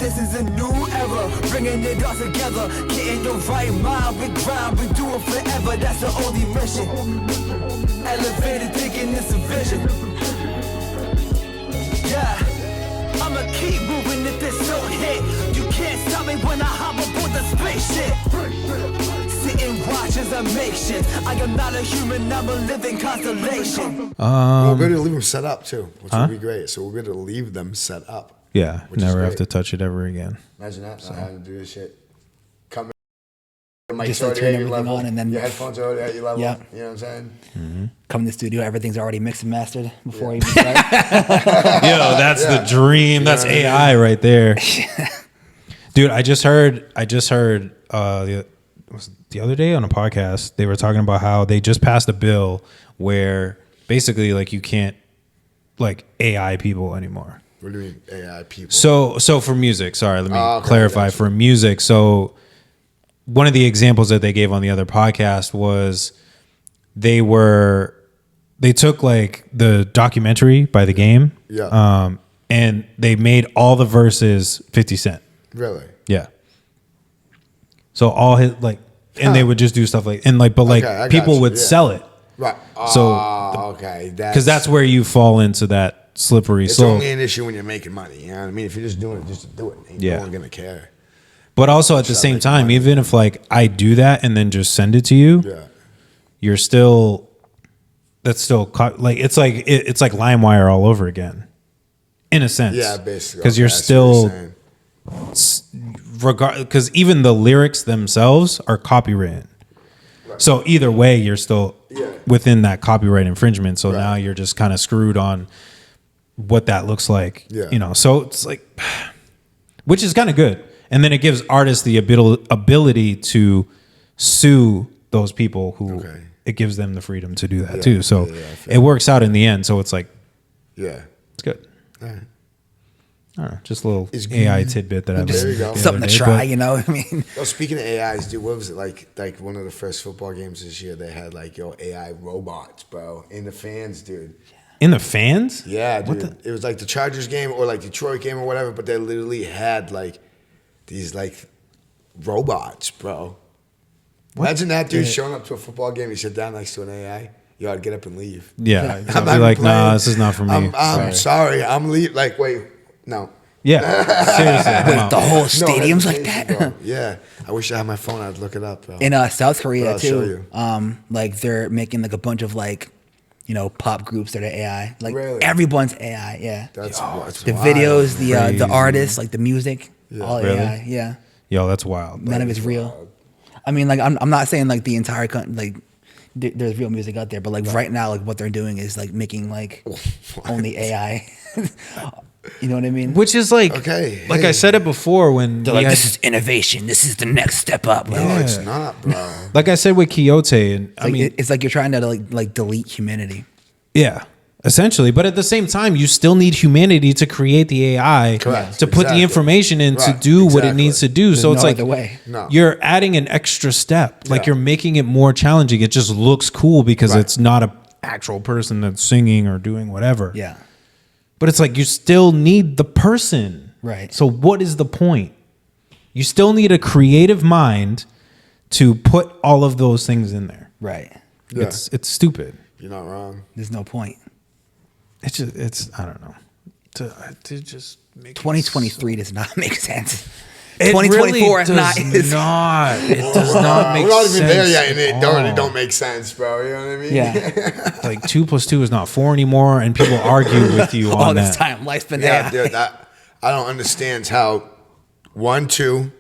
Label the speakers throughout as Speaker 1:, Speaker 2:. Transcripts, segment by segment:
Speaker 1: this is a new era, bringing it all together, getting the right mind, we grind, we do it forever, that's the only mission. Elevated thinking, it's a vision. Yeah, I'ma keep moving if this don't hit. You can't stop me when I hop aboard the spaceship. Sit and watch as I make shit. I am not a human, I'm a living constellation.
Speaker 2: We're going to leave them set up too, which would be great. So we're going to leave them set up.
Speaker 3: Yeah, never have to touch it ever again.
Speaker 2: Imagine that, not having to do this shit. Come in,
Speaker 4: Just like turn everything on and then
Speaker 2: your headphones are already at your level.
Speaker 4: Yeah.
Speaker 2: You know what I'm saying?
Speaker 3: Mm-hmm.
Speaker 4: Come in the studio, everything's already mixed and mastered before you even start.
Speaker 3: Yo, that's the dream. That's AI right there. Dude, I just heard the other day on a podcast, they were talking about how they just passed a bill where basically like you can't like AI people anymore.
Speaker 2: What do you mean AI people?
Speaker 3: So for music, sorry, let me clarify. For music, so one of the examples that they gave on the other podcast was they took like the documentary by the game, and they made all the verses 50 Cent.
Speaker 2: Really?
Speaker 3: Yeah. So all his like, and they would just do stuff like, but people would sell it.
Speaker 2: Right.
Speaker 3: So
Speaker 2: okay,
Speaker 3: because that's where you fall into that slippery slope.
Speaker 2: It's only an issue when you're making money. You know what I mean? If you're just doing it just to do it, ain't no one gonna care.
Speaker 3: But also at the same time, money. Even if like I do that and then just send it to you, you're still, that's still like it's like LimeWire all over again, in a sense.
Speaker 2: Yeah, basically.
Speaker 3: Because you're still, because even the lyrics themselves are copywritten. Right. So either way, you're still within that copyright infringement. So now you're just kind of screwed on what that looks like. Yeah. You know, so it's like, which is kind of good. And then it gives artists the ability to sue those people who it gives them the freedom to do that too. So it works out in the end. So it's like, it's good. All right. I don't know, just a little AI tidbit that I've learned.
Speaker 4: Something to try, you know what I mean?
Speaker 2: Well, speaking of AIs, dude, what was it like one of the first football games this year, they had like, AI robots, bro, in the fans, dude.
Speaker 3: In the fans?
Speaker 2: Yeah, dude. It was like the Chargers game or like Detroit game or whatever, but they literally had like these like robots, bro. Imagine that dude showing up to a football game, you sit down next to an AI, you ought to get up and leave.
Speaker 3: Yeah. I'd be like, nah, this is not for me.
Speaker 2: I'm sorry. I'm leaving. Like, wait, no.
Speaker 3: Yeah. Seriously.
Speaker 4: Wait, the whole stadium's like that?
Speaker 2: Bro. Yeah. I wish I had my phone. I'd look it up, bro.
Speaker 4: In South Korea, too.
Speaker 2: Show you.
Speaker 4: Like they're making like a bunch of like, pop groups that are AI. Like everyone's AI,
Speaker 2: That's
Speaker 4: the
Speaker 2: wild.
Speaker 4: videos, the artists, like the music, all AI,
Speaker 3: Yo, that's wild.
Speaker 4: None of it's real. I mean, like I'm not saying like the entire country, like there's real music out there, but like right now, like what they're doing is like making like only AI. You know what I mean?
Speaker 3: Which is like, like I said it before when
Speaker 4: they're like, this is innovation. This is the next step up.
Speaker 2: No, it's not, bro.
Speaker 3: Like I said with Quixote, and I mean,
Speaker 4: it's like you're trying to like delete humanity.
Speaker 3: Yeah, essentially. But at the same time, you still need humanity to create the AI to put the information in to do what it needs to do.
Speaker 4: There's
Speaker 3: so it's
Speaker 4: no
Speaker 3: like
Speaker 4: other way.
Speaker 3: You're adding an extra step. Like you're making it more challenging. It just looks cool because it's not an actual person that's singing or doing whatever.
Speaker 4: Yeah.
Speaker 3: But it's like you still need the person.
Speaker 4: Right.
Speaker 3: So what is the point? You still need a creative mind to put all of those things in there.
Speaker 4: Right.
Speaker 2: Yeah.
Speaker 3: It's stupid.
Speaker 2: You're not wrong.
Speaker 4: There's no point.
Speaker 3: It's I don't know. To just make
Speaker 4: 2023 does not make sense.
Speaker 3: It
Speaker 4: 2024
Speaker 3: really
Speaker 4: is not.
Speaker 3: It does not make sense.
Speaker 2: We're not even there yet, and it don't make sense, bro. You know what I mean?
Speaker 4: Yeah.
Speaker 3: Like 2 + 2 is not 4 anymore, and people argue with you on
Speaker 4: all
Speaker 3: that.
Speaker 4: this time. Life's been
Speaker 2: dude, I don't understand how 1, 2,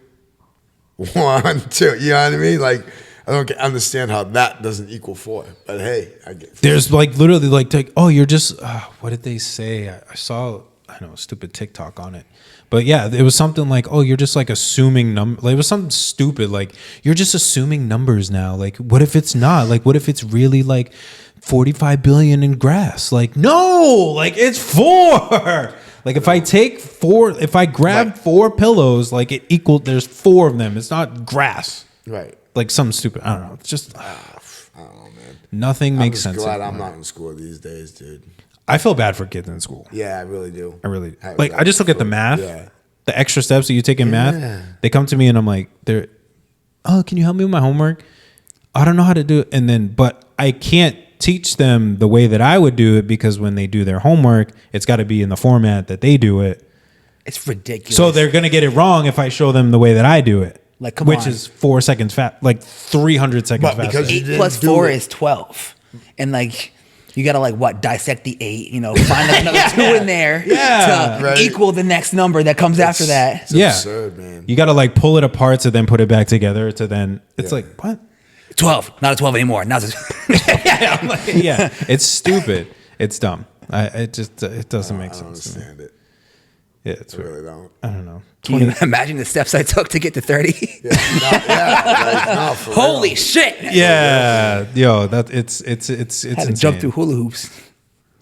Speaker 2: 1, 2. You know what I mean? Like I don't understand how that doesn't equal 4. But hey, I get.
Speaker 3: There's like literally like oh, you're just what did they say? I saw a stupid TikTok on it. But yeah, it was something like, oh, you're just like assuming like, it was something stupid. Like you're just assuming numbers now. Like what if it's not? Like what if it's really like 45 billion in grass? Like no, like it's 4. Like if I grab 4 pillows, like it equal. There's 4 of them. It's not grass.
Speaker 2: Right.
Speaker 3: Like something stupid. I don't know. It's just
Speaker 2: I don't know, man.
Speaker 3: Nothing makes sense.
Speaker 2: I'm glad I'm not in school these days, dude.
Speaker 3: I feel bad for kids in school.
Speaker 2: Yeah, I really do.
Speaker 3: I just look at the math.
Speaker 2: Yeah.
Speaker 3: the extra steps that you take in math, they come to me and I'm like, oh, can you help me with my homework? I don't know how to do it. And then, but I can't teach them the way that I would do it because when they do their homework, it's got to be in the format that they do it.
Speaker 4: It's ridiculous.
Speaker 3: So they're going to get it wrong if I show them the way that I do it.
Speaker 4: Like, come
Speaker 3: which
Speaker 4: on.
Speaker 3: is 4 seconds fast, like 300 seconds fast.
Speaker 2: because
Speaker 4: 8 plus 4 is 12. And like, you got to like what? Dissect the 8, you know, find like another 2 in there to equal the next number that comes after that.
Speaker 2: It's absurd, man.
Speaker 3: You got to like pull it apart to then put it back together to then, it's like, what?
Speaker 4: 12, not a 12 anymore. Now it's
Speaker 3: Yeah, it's stupid. It's dumb. It doesn't make sense.
Speaker 2: I don't understand it.
Speaker 3: Yeah, it's
Speaker 2: I
Speaker 3: weird.
Speaker 2: really don't.
Speaker 3: I don't know.
Speaker 4: Can you imagine the steps I took to get to 30?
Speaker 2: For
Speaker 4: Holy
Speaker 2: real.
Speaker 4: shit!
Speaker 3: Yeah, yo, that it's
Speaker 4: Had to
Speaker 3: insane.
Speaker 4: jump through hula hoops.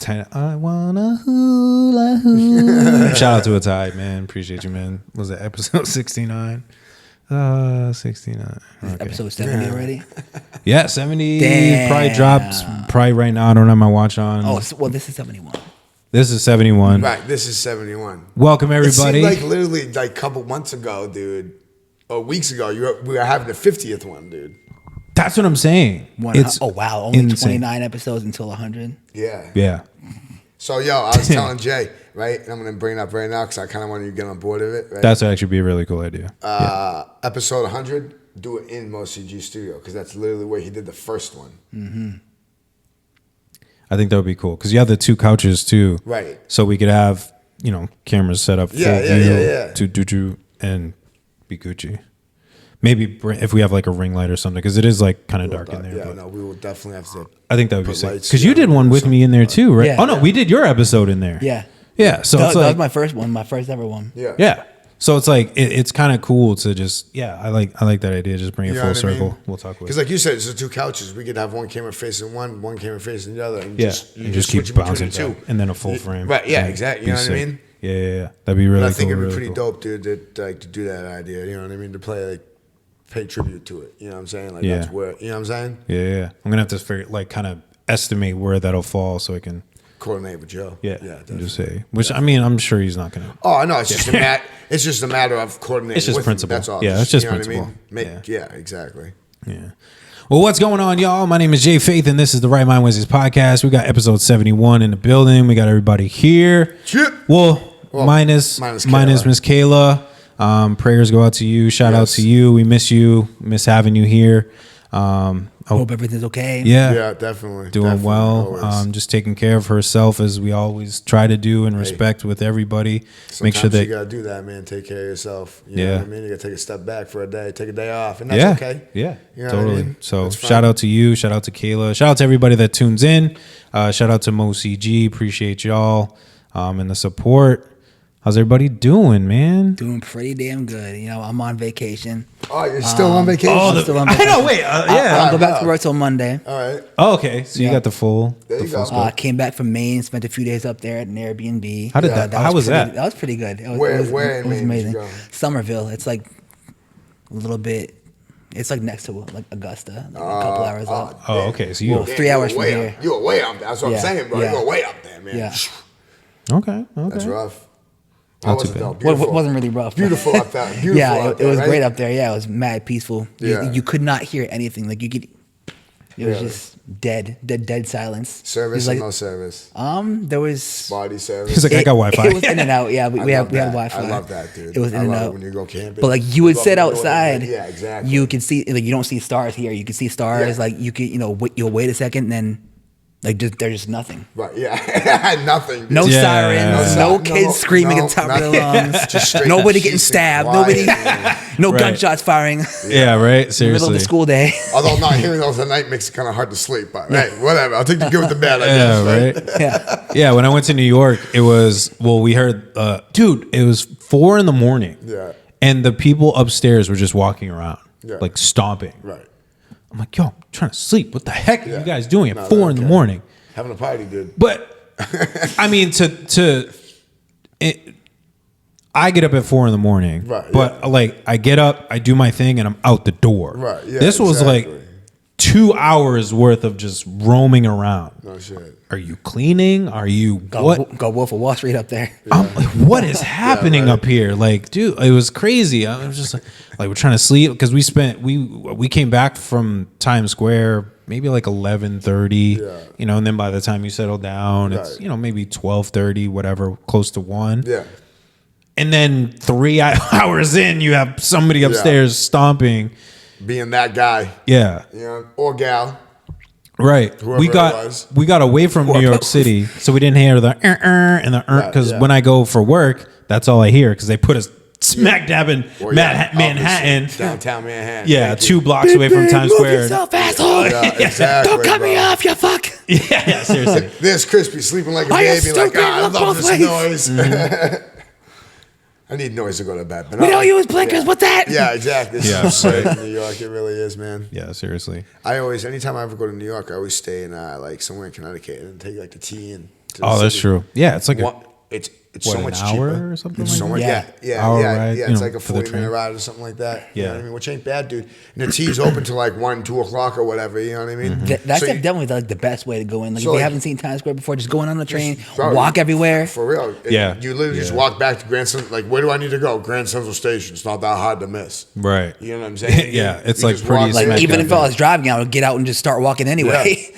Speaker 3: I wanna hula hoop. Shout out to Atai, man. Appreciate you, man. Was it episode 69? 69. Okay.
Speaker 4: Episode 70 already.
Speaker 3: Yeah, 70
Speaker 4: Damn.
Speaker 3: probably dropped. Probably right now. I don't have my watch on.
Speaker 4: Oh, well, this is 71.
Speaker 3: This is 71.
Speaker 2: Right, this is 71.
Speaker 3: Welcome
Speaker 2: It
Speaker 3: everybody.
Speaker 2: seemed like literally like a couple months ago, dude, or weeks ago, we were having the 50th one, dude.
Speaker 3: That's what I'm saying. It's
Speaker 4: Oh wow, only
Speaker 3: insane.
Speaker 4: 29 episodes until 100.
Speaker 2: Yeah.
Speaker 3: Yeah.
Speaker 2: So, yo, I was telling Jay, right, and I'm going to bring it up right now because I kind of want you to get on board of it, right?
Speaker 3: That's actually be a really cool idea.
Speaker 2: Episode 100, do it in MOCG Studio because that's literally where he did the first one.
Speaker 4: Mm-hmm.
Speaker 3: I think that would be cool because you have the 2 couches too,
Speaker 2: Right.
Speaker 3: So we could have cameras set up full view to do and be Gucci. Maybe if we have like a ring light or something because it is like kind of dark in there.
Speaker 2: Yeah,
Speaker 3: but
Speaker 2: no, we will definitely have to.
Speaker 3: I think that would be
Speaker 2: put
Speaker 3: sick
Speaker 2: lights,
Speaker 3: because you did one with me in there too, right?
Speaker 4: Yeah.
Speaker 3: Oh no, we did your episode in there.
Speaker 4: Yeah.
Speaker 3: Yeah. So
Speaker 4: That
Speaker 3: it's
Speaker 4: was
Speaker 3: like
Speaker 4: my first one, my first ever one.
Speaker 2: Yeah.
Speaker 3: yeah. So it's like it's kind of cool to just I like that idea. Just bring it
Speaker 2: You know
Speaker 3: full
Speaker 2: what I mean?
Speaker 3: circle. We'll talk with.
Speaker 2: Because like you said, it's the 2 couches. We could have one camera facing one camera facing the other. And
Speaker 3: Yeah,
Speaker 2: you
Speaker 3: and just
Speaker 2: switch
Speaker 3: keep
Speaker 2: between
Speaker 3: bouncing
Speaker 2: the 2.
Speaker 3: back, and then a full frame.
Speaker 2: Right, yeah,
Speaker 3: That'd
Speaker 2: exactly.
Speaker 3: be
Speaker 2: You know what I
Speaker 3: sick.
Speaker 2: mean?
Speaker 3: Yeah. That'd be really
Speaker 2: But I
Speaker 3: cool.
Speaker 2: think it'd be
Speaker 3: really
Speaker 2: pretty
Speaker 3: cool.
Speaker 2: dope, dude, to do that idea. You know what I mean? To play, like, pay tribute to it. You know what I'm saying? Like,
Speaker 3: Yeah.
Speaker 2: that's where, you know what I'm saying?
Speaker 3: Yeah. I'm gonna have to figure kind of estimate where that'll fall so I can
Speaker 2: Coordinate with Joe. Definitely.
Speaker 3: just say. Which I mean, I'm sure he's not gonna.
Speaker 2: Oh, I know. It's just it's just a matter of coordinating.
Speaker 3: It's just
Speaker 2: with
Speaker 3: principle.
Speaker 2: Him. That's all.
Speaker 3: Yeah, it's just
Speaker 2: you know what I
Speaker 3: principle.
Speaker 2: mean? Yeah, exactly.
Speaker 3: Yeah. Well, what's going on, y'all? My name is Jay Faith, and this is the Right Mind Wednesdays podcast. We got episode 71 in the building. We got everybody here.
Speaker 2: Chip.
Speaker 3: Well, minus Miss Kayla. Prayers go out to you. Shout out to you. We miss you. Miss having you here.
Speaker 4: Hope everything's okay.
Speaker 2: Yeah, definitely.
Speaker 3: Doing
Speaker 2: Definitely,
Speaker 3: well.
Speaker 2: always.
Speaker 3: Just taking care of herself as we always try to do and respect with everybody. Make sure
Speaker 2: Sometimes
Speaker 3: that
Speaker 2: you gotta do that, man. Take care of yourself. You know
Speaker 3: Yeah.
Speaker 2: what I mean? You gotta take a step back for a day, take a day off, and that's okay.
Speaker 3: Yeah,
Speaker 2: You know
Speaker 3: totally.
Speaker 2: what I mean?
Speaker 3: So
Speaker 2: That's fine.
Speaker 3: shout out to you, shout out to Kayla, shout out to everybody that tunes in. Shout out to MOCG. Appreciate y'all and the support. How's everybody doing, man?
Speaker 4: Doing pretty damn good. You know, I'm on vacation.
Speaker 2: Oh, you're still on vacation?
Speaker 4: I'm still on
Speaker 3: I
Speaker 4: vacation.
Speaker 3: know. Wait,
Speaker 4: I'll go back to work till Monday.
Speaker 2: All right.
Speaker 3: Oh, okay. So you
Speaker 4: Yeah.
Speaker 3: got the full.
Speaker 2: There you go.
Speaker 4: Came back from Maine, spent a few days up there at an Airbnb.
Speaker 3: How did that? How was
Speaker 4: pretty-
Speaker 3: that?
Speaker 4: That was pretty good. It was,
Speaker 2: Where-
Speaker 4: it was,
Speaker 2: where
Speaker 4: it
Speaker 2: in
Speaker 4: was
Speaker 2: Maine did
Speaker 4: amazing.
Speaker 2: you go?
Speaker 4: Somerville. It's like a little bit. It's like next to like Augusta, like a couple hours up.
Speaker 3: Oh, okay. So you.
Speaker 4: Well, 3 hours from
Speaker 2: way
Speaker 4: here.
Speaker 2: Up. You were way up there. That's what
Speaker 4: Yeah,
Speaker 2: I'm saying, bro.
Speaker 4: yeah.
Speaker 2: You were way up there, man.
Speaker 4: Yeah.
Speaker 3: Okay.
Speaker 2: That's rough.
Speaker 3: Not too
Speaker 2: was it,
Speaker 3: bad.
Speaker 2: though?
Speaker 4: Well,
Speaker 2: Beautiful.
Speaker 4: it wasn't really rough.
Speaker 2: Beautiful up there. Beautiful
Speaker 4: Yeah,
Speaker 2: out
Speaker 4: it
Speaker 2: there,
Speaker 4: was
Speaker 2: right?
Speaker 4: great up there. Yeah, it was mad peaceful.
Speaker 2: Yeah.
Speaker 4: You could not hear anything. Like you could. It was
Speaker 2: Really?
Speaker 4: just dead silence.
Speaker 2: Service
Speaker 4: It was
Speaker 2: or no service?
Speaker 4: there was.
Speaker 2: Body service?
Speaker 3: He's like, I got Wi-Fi.
Speaker 4: It was in and out. Yeah, we had
Speaker 2: love that.
Speaker 4: Wi-Fi.
Speaker 2: I love that, dude.
Speaker 4: It was in
Speaker 2: I
Speaker 4: and
Speaker 2: love it
Speaker 4: out.
Speaker 2: when you go camping.
Speaker 4: But like you would
Speaker 2: go
Speaker 4: sit
Speaker 2: up and go in
Speaker 4: outside.
Speaker 2: there. Yeah, exactly.
Speaker 4: You can see like you don't see stars here. You can see stars.
Speaker 2: Yeah.
Speaker 4: Like you could you'll wait a second and then like there's just nothing.
Speaker 2: Right, yeah. Nothing. dude.
Speaker 4: No
Speaker 3: Yeah.
Speaker 4: sirens.
Speaker 2: No
Speaker 4: No
Speaker 2: si-
Speaker 4: kids
Speaker 2: no,
Speaker 4: screaming
Speaker 2: no,
Speaker 4: at the top of
Speaker 2: nothing.
Speaker 4: their lungs.
Speaker 2: Just straight
Speaker 4: Nobody getting
Speaker 2: peace and
Speaker 4: stabbed.
Speaker 2: quiet,
Speaker 4: Nobody.
Speaker 2: man.
Speaker 4: No
Speaker 3: Right.
Speaker 4: gunshots firing.
Speaker 3: Yeah. Right.
Speaker 4: In the middle
Speaker 3: Seriously.
Speaker 4: of the school day.
Speaker 2: Although not hearing those at night makes it kind of hard to sleep. But hey, whatever. I'll take the good with the bad, I
Speaker 3: Yeah.
Speaker 2: guess.
Speaker 3: Right.
Speaker 4: Yeah.
Speaker 3: Yeah. When I went to New York, it was we heard, dude. It was 4 a.m.
Speaker 2: Yeah.
Speaker 3: and the people upstairs were just walking around,
Speaker 2: Yeah.
Speaker 3: like stomping.
Speaker 2: Right.
Speaker 3: I'm like, yo, I'm trying to sleep. What the heck are
Speaker 2: Yeah.
Speaker 3: you guys doing at
Speaker 2: No,
Speaker 3: 4
Speaker 2: okay.
Speaker 3: a.m?
Speaker 2: Having a party, dude.
Speaker 3: But I mean, I get up at 4 a.m.
Speaker 2: Right,
Speaker 3: but like I get up, I do my thing, and I'm out the door.
Speaker 2: Right, yeah,
Speaker 3: This was
Speaker 2: exactly.
Speaker 3: like 2 hours worth of just roaming around.
Speaker 2: No shit.
Speaker 3: Are you cleaning? Are you what?
Speaker 4: Go Wolf of Wall Street up there.
Speaker 3: I'm like, what is happening up here? Like, dude, it was crazy. I was just like we're trying to sleep because we came back from Times Square maybe like 11:30, you know, and then by the time you settle down, it's maybe 12:30, whatever, close to 1.
Speaker 2: Yeah.
Speaker 3: And then 3 hours in, you have somebody upstairs stomping,
Speaker 2: being that guy.
Speaker 3: Yeah,
Speaker 2: you know, or gal.
Speaker 3: Right.
Speaker 2: Whoever
Speaker 3: we
Speaker 2: it
Speaker 3: got
Speaker 2: was.
Speaker 3: we got away from New York City, so we didn't hear the and the because when I go for work, that's all I hear because they put us smack dab in Manhattan,
Speaker 2: downtown Manhattan.
Speaker 3: Yeah, 2 blocks away from Times
Speaker 4: Move
Speaker 3: Square.
Speaker 4: yourself, asshole.
Speaker 2: Yeah, exactly,
Speaker 4: Don't cut me
Speaker 2: bro.
Speaker 4: off, you fuck.
Speaker 3: Yeah, seriously.
Speaker 2: There's Crispy sleeping like a
Speaker 4: Are you
Speaker 2: baby. Like,
Speaker 4: stupid?
Speaker 2: I
Speaker 4: Look
Speaker 2: love
Speaker 4: both
Speaker 2: this
Speaker 4: ways.
Speaker 2: noise.
Speaker 3: Mm-hmm.
Speaker 2: I need noise to go to bed. But
Speaker 4: We don't use blinkers. What's that?
Speaker 2: Yeah, exactly. It's
Speaker 3: Yeah,
Speaker 2: so
Speaker 3: right.
Speaker 2: sick in New York. It really is, man.
Speaker 3: Yeah, seriously.
Speaker 2: Anytime I ever go to New York, I always stay in like somewhere in Connecticut and take like the T in. to the
Speaker 3: Oh, that's
Speaker 2: city.
Speaker 3: true. Yeah, it's like
Speaker 2: It's
Speaker 3: what,
Speaker 2: so
Speaker 3: an
Speaker 2: much
Speaker 3: hour
Speaker 2: cheaper.
Speaker 3: or something
Speaker 2: It's
Speaker 3: like
Speaker 2: so
Speaker 3: that?
Speaker 2: much,
Speaker 3: Hour ride,
Speaker 2: yeah.
Speaker 3: you
Speaker 2: It's
Speaker 3: know,
Speaker 2: like a
Speaker 3: for the
Speaker 2: 40-minute
Speaker 3: train.
Speaker 2: ride or something like that. You know
Speaker 3: Yeah.
Speaker 2: what I mean? Which ain't bad, dude. And the T's open till like 1, 2 o'clock or whatever. You know what I mean?
Speaker 4: That's
Speaker 2: So you-
Speaker 4: definitely like the best way to go in. Like
Speaker 2: So,
Speaker 4: if you
Speaker 2: like-
Speaker 4: haven't seen Times Square before, just going on the train,
Speaker 2: Bro,
Speaker 4: walk everywhere.
Speaker 2: For real.
Speaker 3: Yeah.
Speaker 2: You literally just
Speaker 3: Yeah.
Speaker 2: walk back to Grand Central. Like, where do I need to go? Grand Central Station. It's not that hard to miss.
Speaker 3: Right.
Speaker 2: You know what I'm saying?
Speaker 3: Yeah, it's
Speaker 2: You
Speaker 3: like
Speaker 2: just
Speaker 3: pretty
Speaker 2: walk
Speaker 3: smack
Speaker 4: Like
Speaker 2: there.
Speaker 4: even
Speaker 3: dab
Speaker 4: if I was driving, I would get out and just start walking anyway.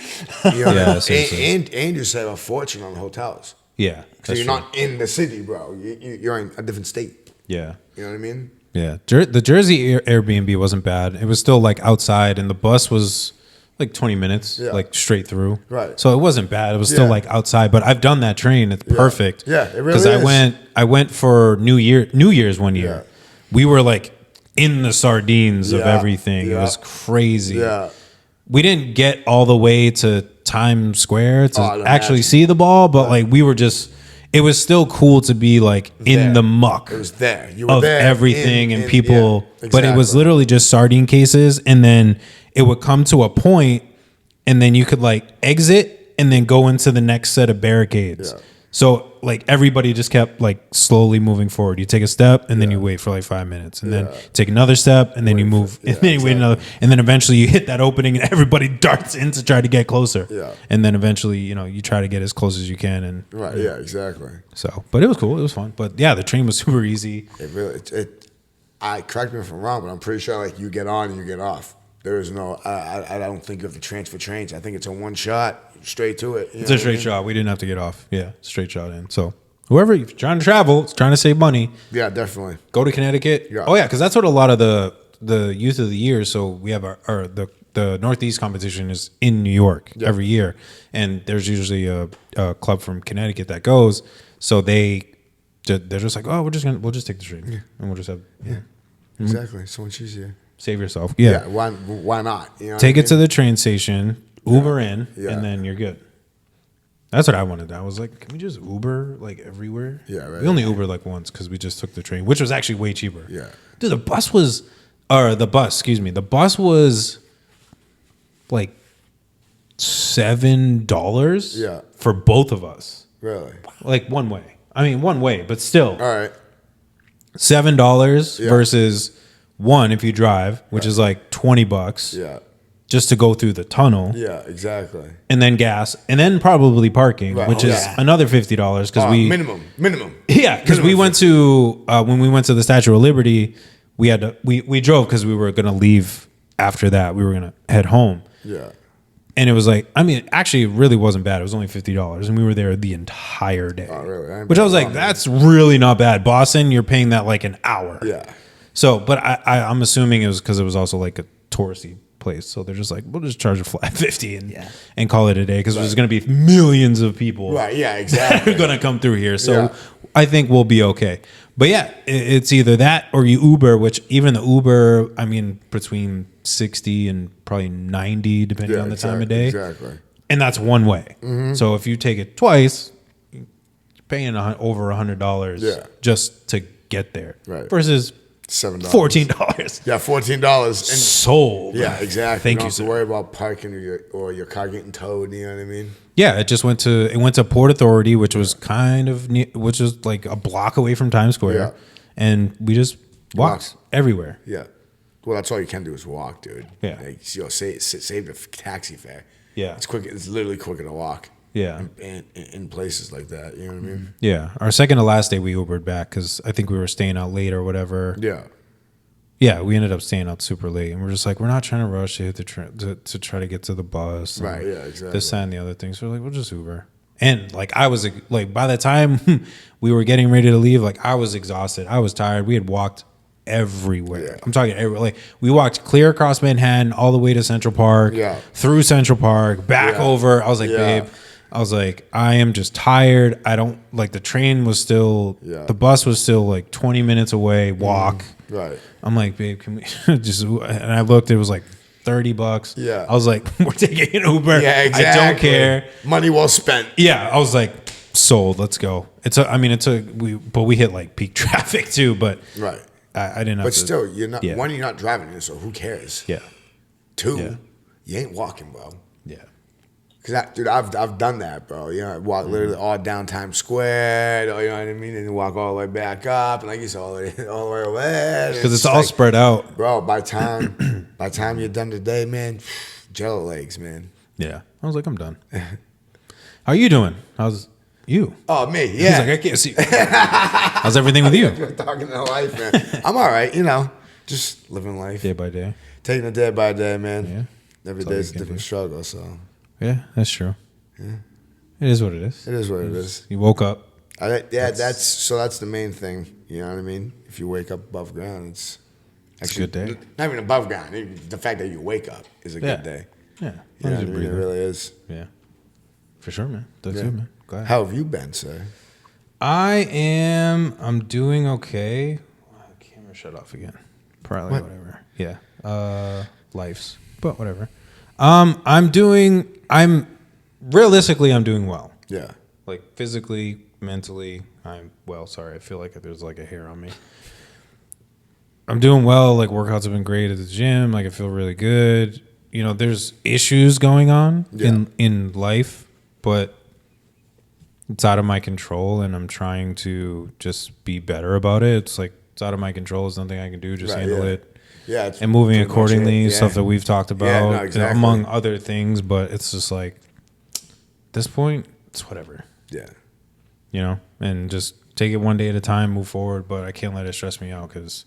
Speaker 2: You know,
Speaker 3: Yeah, seriously.
Speaker 2: and you save a fortune on hotels.
Speaker 3: Yeah.
Speaker 2: So
Speaker 3: that's
Speaker 2: you're
Speaker 3: true.
Speaker 2: not in the city, bro. You're in a different state.
Speaker 3: Yeah.
Speaker 2: You know what I mean?
Speaker 3: Yeah. The Jersey Airbnb wasn't bad. It was still like outside, and the bus was like 20 minutes,
Speaker 2: Yeah.
Speaker 3: like straight through.
Speaker 2: Right.
Speaker 3: So it wasn't bad. It was still
Speaker 2: Yeah.
Speaker 3: like outside, but I've done that train. It's perfect.
Speaker 2: Yeah, it really
Speaker 3: Because
Speaker 2: is.
Speaker 3: I went for New Year's one year.
Speaker 2: Yeah.
Speaker 3: We were like in the sardines of
Speaker 2: Yeah.
Speaker 3: everything. It
Speaker 2: Yeah.
Speaker 3: was crazy.
Speaker 2: Yeah.
Speaker 3: We didn't get all the way to Times Square to
Speaker 2: Oh, I'd
Speaker 3: actually
Speaker 2: imagine.
Speaker 3: see the ball, but like we were just. It was still cool to be like in
Speaker 2: There.
Speaker 3: the muck
Speaker 2: It was there. You were
Speaker 3: of
Speaker 2: there.
Speaker 3: everything and people,
Speaker 2: yeah,
Speaker 3: but it was
Speaker 2: exactly.
Speaker 3: literally just sardine cases, and then it would come to a point, and then you could like exit and then go into the next set of barricades.
Speaker 2: Yeah.
Speaker 3: So like everybody just kept like slowly moving forward. You take a step and then you wait for like 5 minutes, and then take another step and then you move, and then you wait another, and then eventually you hit that opening and everybody darts in to try to get closer.
Speaker 2: Yeah.
Speaker 3: And then eventually you try to get as close as you can, and
Speaker 2: Right. Yeah. Exactly.
Speaker 3: so. But it was cool. It was fun. But yeah, the train was super easy.
Speaker 2: It really. I correct me if I'm wrong, but I'm pretty sure like you get on and you get off. There is no. I don't think of the transfer trains. I think it's a one shot straight to it. You
Speaker 3: It's
Speaker 2: know
Speaker 3: a
Speaker 2: what I
Speaker 3: straight
Speaker 2: mean?
Speaker 3: shot. We didn't have to get off. Yeah, straight shot in. So whoever, if you're trying to travel, trying to save money,
Speaker 2: Yeah, definitely.
Speaker 3: go to Connecticut.
Speaker 2: Yeah.
Speaker 3: Oh yeah, because that's what a lot of the youth of the year. So we have the Northeast competition is in New York every year, and there's usually a club from Connecticut that goes. So they're just like, oh, we'll just take the train and we'll just have
Speaker 2: Exactly. So much easier.
Speaker 3: save yourself.
Speaker 2: Yeah.
Speaker 3: Yeah,
Speaker 2: Why not? You know
Speaker 3: take
Speaker 2: what
Speaker 3: it to the train station, Uber in,
Speaker 2: Yeah.
Speaker 3: and then you're good. That's what I wanted. I was like, can we just Uber like everywhere?
Speaker 2: Yeah, right.
Speaker 3: We only Ubered like once because we just took the train, which was actually way cheaper.
Speaker 2: Yeah.
Speaker 3: Dude, the bus was like $7
Speaker 2: Yeah.
Speaker 3: for both of us.
Speaker 2: Really?
Speaker 3: Like one way. I mean, one way, but still
Speaker 2: All right.
Speaker 3: $7
Speaker 2: Yeah.
Speaker 3: versus one if you drive, which is like $20
Speaker 2: Yeah.
Speaker 3: just to go through the tunnel.
Speaker 2: Yeah. Exactly.
Speaker 3: And then gas, and then probably parking,
Speaker 2: Right.
Speaker 3: which
Speaker 2: Oh,
Speaker 3: is
Speaker 2: yeah.
Speaker 3: another $50 because we
Speaker 2: minimum.
Speaker 3: yeah, because we went to when we went to the Statue of Liberty, we had to we drove because we were gonna leave after that. We were gonna head home,
Speaker 2: Yeah.
Speaker 3: and it was like, I mean, actually, it really wasn't bad. It was only $50, and we were there the entire day.
Speaker 2: Oh, really?
Speaker 3: Which I was like, that's really not bad. Boston, you're paying that like an hour.
Speaker 2: Yeah.
Speaker 3: So, but I'm assuming it was because it was also like a touristy place. So they're just like, we'll just charge a flat 50 and call it a day because there's going to be millions of people
Speaker 2: Right. Yeah.
Speaker 3: that
Speaker 2: Exactly.
Speaker 3: are going to come through here. So
Speaker 2: Yeah.
Speaker 3: I think we'll be okay. But yeah, it's either that or you Uber, which even the Uber, I mean, between 60 and probably 90, depending
Speaker 2: Yeah,
Speaker 3: on the time of day.
Speaker 2: Exactly.
Speaker 3: And that's one way. So if you take it twice, you're paying over $100
Speaker 2: Yeah.
Speaker 3: just to get there.
Speaker 2: Right.
Speaker 3: Versus
Speaker 2: $7.
Speaker 3: $14.
Speaker 2: Yeah. $14. And
Speaker 3: Sold.
Speaker 2: yeah, exactly.
Speaker 3: Thank
Speaker 2: don't
Speaker 3: you,
Speaker 2: have to
Speaker 3: sir.
Speaker 2: worry about parking or your car getting towed. You know what I mean?
Speaker 3: Yeah, it just went to Port Authority, which was which was like a block away from Times Square,
Speaker 2: Yeah.
Speaker 3: and we just walked
Speaker 2: Walked.
Speaker 3: everywhere.
Speaker 2: Yeah. Well, that's all you can do is walk, dude.
Speaker 3: Yeah.
Speaker 2: Like, save the taxi fare.
Speaker 3: Yeah.
Speaker 2: It's quick. It's literally quicker to walk.
Speaker 3: Yeah.
Speaker 2: In places like that, you know what I mean?
Speaker 3: Yeah. Our second to last day, we Ubered back because I think we were staying out late or whatever.
Speaker 2: Yeah.
Speaker 3: Yeah, we ended up staying out super late, and we're just like, we're not trying to rush to hit the to try to get to the bus. And
Speaker 2: Right. Yeah. Exactly.
Speaker 3: this, that, and the other thing. So we're like, we'll just Uber. And like, I was like, by the time we were getting ready to leave, like, I was exhausted. I was tired. We had walked everywhere.
Speaker 2: Yeah.
Speaker 3: I'm talking everywhere. Like, we walked clear across Manhattan all the way to Central Park.
Speaker 2: Yeah.
Speaker 3: Through Central Park, back
Speaker 2: Yeah.
Speaker 3: over. I was like,
Speaker 2: Yeah.
Speaker 3: babe. I was like, I am just tired. I don't like the train was still,
Speaker 2: Yeah.
Speaker 3: the bus was still like 20 minutes away. Walk.
Speaker 2: Right.
Speaker 3: I'm like, babe, can we just? And I looked, it was like $30.
Speaker 2: Yeah.
Speaker 3: I was like, we're taking an Uber.
Speaker 2: Yeah. Exactly.
Speaker 3: I don't care.
Speaker 2: Money well spent.
Speaker 3: Yeah, I was like, sold. Let's go. But we hit like peak traffic too. But
Speaker 2: Right.
Speaker 3: I didn't. Have
Speaker 2: But
Speaker 3: to,
Speaker 2: still, you're not.
Speaker 3: Yeah.
Speaker 2: One, you're not driving, so who cares?
Speaker 3: Yeah.
Speaker 2: Two,
Speaker 3: Yeah.
Speaker 2: you ain't walking, bro.
Speaker 3: Yeah.
Speaker 2: Cause dude, I've done that, bro. You know, I walk literally all down Times Square. You know what I mean? And you walk all the way back up, and like you said, all the way over there.
Speaker 3: Because it's all spread out.
Speaker 2: bro. By time you're done today, man, jello legs, man.
Speaker 3: Yeah. I was like, I'm done. How are you doing? How's you?
Speaker 2: Oh, me,
Speaker 3: He's
Speaker 2: yeah.
Speaker 3: like, I can't see you. How's everything with you?
Speaker 2: You're talking to life, man. I'm all right, you know, just living life,
Speaker 3: Day by day.
Speaker 2: taking it day by day, man.
Speaker 3: Yeah.
Speaker 2: Every
Speaker 3: That's all
Speaker 2: day's
Speaker 3: you
Speaker 2: a
Speaker 3: can
Speaker 2: different
Speaker 3: do.
Speaker 2: struggle, so
Speaker 3: Yeah, that's true. Yeah. It is what it is.
Speaker 2: it is what it is.
Speaker 3: You woke up.
Speaker 2: That's the main thing. You know what I mean? If you wake up above ground, it's actually
Speaker 3: a good day.
Speaker 2: Not even above ground. The fact that you wake up is a good day.
Speaker 3: Yeah.
Speaker 2: You know what I mean? It really is.
Speaker 3: Yeah. For sure, man. That's
Speaker 2: Yeah.
Speaker 3: good, man. Glad.
Speaker 2: How have you been, sir?
Speaker 3: I'm doing okay. Wow, the camera shut off again. Probably
Speaker 2: What?
Speaker 3: whatever. Yeah. Life's. But whatever. Realistically, I'm doing well.
Speaker 2: Yeah.
Speaker 3: Like physically, mentally, I'm well. Sorry, I feel like there's like a hair on me. I'm doing well. Like workouts have been great at the gym. Like I feel really good. You know, there's issues going on in life, but it's out of my control, and I'm trying to just be better about it. It's like it's out of my control. There's nothing I can do. Just
Speaker 2: Right,
Speaker 3: handle
Speaker 2: yeah.
Speaker 3: it.
Speaker 2: Yeah. It's
Speaker 3: And moving
Speaker 2: pretty much
Speaker 3: accordingly,
Speaker 2: it.
Speaker 3: stuff that we've talked about,
Speaker 2: no, exactly.
Speaker 3: among other things. But it's just like, at this point, it's whatever,
Speaker 2: Yeah.
Speaker 3: you know, and just take it one day at a time, move forward. But I can't let it stress me out because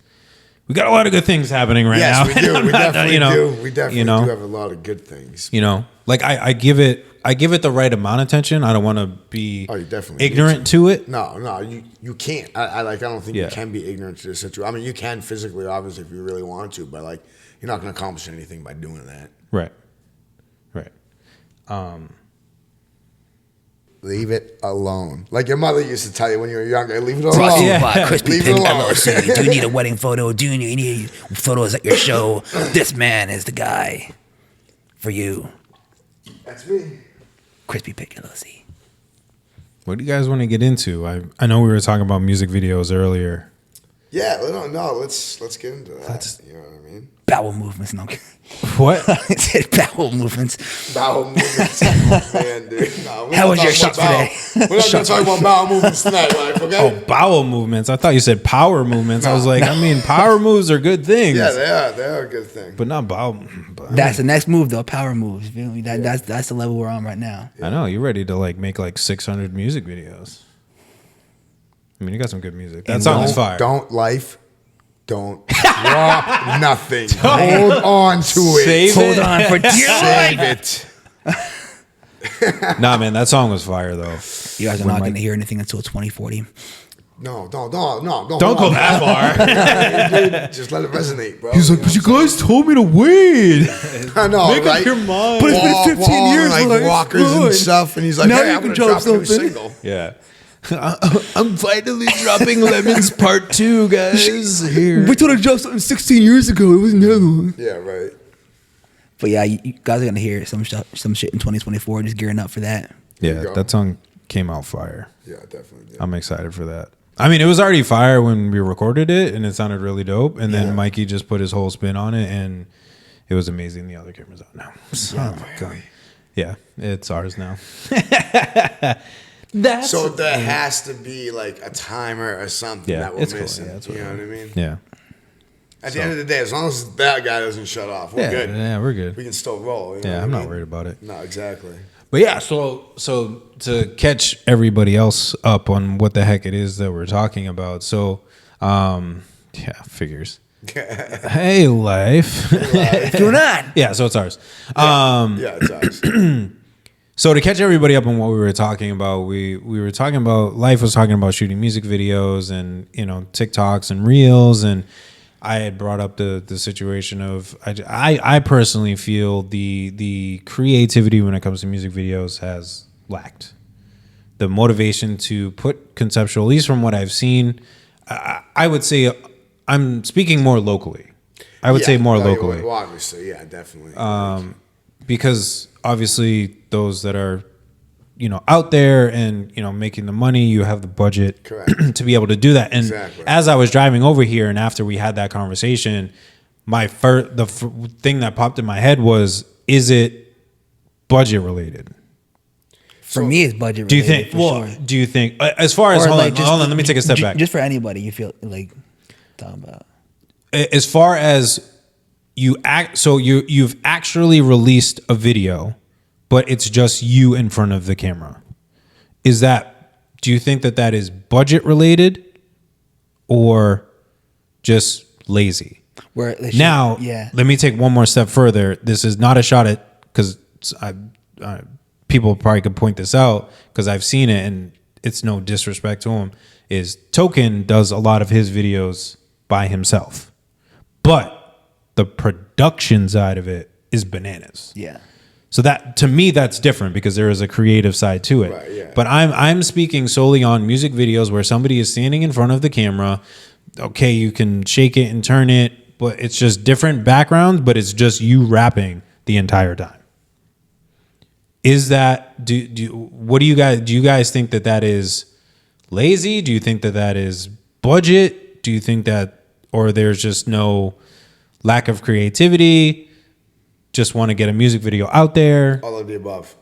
Speaker 3: we got a lot of good things happening right now.
Speaker 2: Yes, we do.
Speaker 3: and I'm
Speaker 2: We
Speaker 3: not-
Speaker 2: definitely
Speaker 3: you know,
Speaker 2: do. We definitely
Speaker 3: you know,
Speaker 2: do have a lot of good things.
Speaker 3: You know, like I give it the right amount of attention. I don't want to be
Speaker 2: Oh, you definitely need
Speaker 3: ignorant to it.
Speaker 2: No, you can't. I don't think
Speaker 3: Yeah.
Speaker 2: you can be ignorant to this situation. I mean, you can physically, obviously, if you really want to, but like, you're not going to accomplish anything by doing that.
Speaker 3: Right.
Speaker 2: Leave it alone. Like your mother used to tell you when you were younger, leave it alone.
Speaker 3: Yeah.
Speaker 4: Krispy
Speaker 2: Leave
Speaker 4: Pic
Speaker 2: it alone.
Speaker 4: LLC. Do you need a wedding photo? Do you need photos at your show? This man is the guy for you.
Speaker 2: That's me.
Speaker 4: Krispy Pic LLC.
Speaker 3: What do you guys want to get into? I know we were talking about music videos earlier.
Speaker 2: Yeah, let's get into that. You know what I mean?
Speaker 4: Bowel movements. No,
Speaker 3: What?
Speaker 4: I said bowel movements.
Speaker 2: Bowel movements. Man, dude. No,
Speaker 4: How was your shots today?
Speaker 2: We're not going to talk about bowel movements tonight, right? Okay?
Speaker 3: Oh, bowel movements. I thought you said power movements. I was like, I mean, power moves are good things.
Speaker 2: Yeah, they are. They are a good thing.
Speaker 3: But not bowel.
Speaker 4: That's the next move, though. Power moves. You feel me? That's the level we're on right now.
Speaker 3: I know you're ready to like make like 600 music videos. I mean, you got some good music. That song is fire.
Speaker 2: Don't drop nothing. Hold on to it.
Speaker 3: Save
Speaker 4: Hold
Speaker 3: it.
Speaker 4: on for dear
Speaker 2: Save
Speaker 4: life.
Speaker 2: it.
Speaker 3: Nah, man, that song was fire though.
Speaker 4: You guys are not going to hear anything until 2040.
Speaker 2: No, don't
Speaker 3: Don't go that far.
Speaker 2: Just let it resonate, bro.
Speaker 3: He's like, but you guys told me to wait.
Speaker 2: I know,
Speaker 3: Make
Speaker 2: right?
Speaker 3: up your mind.
Speaker 4: But it's been 15 years,
Speaker 2: like
Speaker 4: like,
Speaker 2: walkers and
Speaker 4: good.
Speaker 2: stuff, and he's like,
Speaker 4: Now
Speaker 2: "Hey,
Speaker 4: you
Speaker 2: I'm
Speaker 4: can
Speaker 2: gonna
Speaker 4: drop
Speaker 2: drop a new
Speaker 4: something."
Speaker 2: single."
Speaker 3: Yeah. I'm finally dropping Lemons Part 2, guys. Here.
Speaker 4: We told her to drop something 16 years ago. It wasn't that long.
Speaker 2: Yeah, right.
Speaker 4: But yeah, you guys are going to hear some shit in 2024. Just gearing up for that.
Speaker 3: Yeah,
Speaker 2: you go.
Speaker 3: that song came out fire.
Speaker 2: Yeah, definitely. Did.
Speaker 3: I'm excited for that. I mean, it was already fire when we recorded it, and it sounded really dope. And then
Speaker 2: Yeah.
Speaker 3: Mikey just put his whole spin on it, and it was amazing. The other camera's out now. Oh my god. Yeah, it's ours now.
Speaker 2: So there has to be like a timer or something
Speaker 3: Yeah,
Speaker 2: that we're
Speaker 3: it's cool.
Speaker 2: missing.
Speaker 3: Yeah, that's
Speaker 2: you
Speaker 3: what
Speaker 2: know
Speaker 3: it
Speaker 2: what I
Speaker 3: is.
Speaker 2: mean?
Speaker 3: Yeah.
Speaker 2: At the end of the day, as long as that guy doesn't shut off, we're good.
Speaker 3: Yeah, we're good.
Speaker 2: We can still roll. You know
Speaker 3: I'm
Speaker 2: what I
Speaker 3: not
Speaker 2: mean?
Speaker 3: worried about it.
Speaker 2: No, exactly.
Speaker 3: But yeah, so to catch everybody else up on what the heck it is that we're talking about. So, figures. Hey, life.
Speaker 4: Doing on.
Speaker 3: Yeah, so it's ours.
Speaker 2: Yeah, it's ours.
Speaker 3: So to catch everybody up on what we were talking about, we were talking about L.Y.F.E was talking about shooting music videos and TikToks and reels, and I had brought up the situation of I personally feel the creativity when it comes to music videos has lacked. The motivation to put conceptual, at least from what I've seen, I would say I'm speaking more locally. I would say more locally.
Speaker 2: Well, obviously, yeah, definitely.
Speaker 3: Because obviously those that are out there and making the money, you have the budget to be able to do that. And as I was driving over here and after we had that conversation, the thing that popped in my head was, is it budget related?
Speaker 4: For me, it's budget related.
Speaker 3: Do you think?
Speaker 4: Sure.
Speaker 3: Do you think as far as hold on, let me take a step back.
Speaker 4: Just for anybody, you feel like talking about
Speaker 3: as far as you act, so you've actually released a video, but it's just you in front of the camera. Do you think that is budget related or just lazy? Let me take one more step further. This is not a shot at, because people probably could point this out because I've seen it and it's no disrespect to him, is Token does a lot of his videos by himself. But the production side of it is bananas.
Speaker 4: Yeah.
Speaker 3: So that, to me, that's different because there is a creative side to it.
Speaker 2: Right, yeah.
Speaker 3: But I'm speaking solely on music videos where somebody is standing in front of the camera. Okay, you can shake it and turn it, but it's just different backgrounds, but it's just you rapping the entire time. Is that do you guys think that is lazy? Do you think that is budget? Do you think that, or there's just no lack of creativity? Just want to get a music video out there?
Speaker 2: All of the above.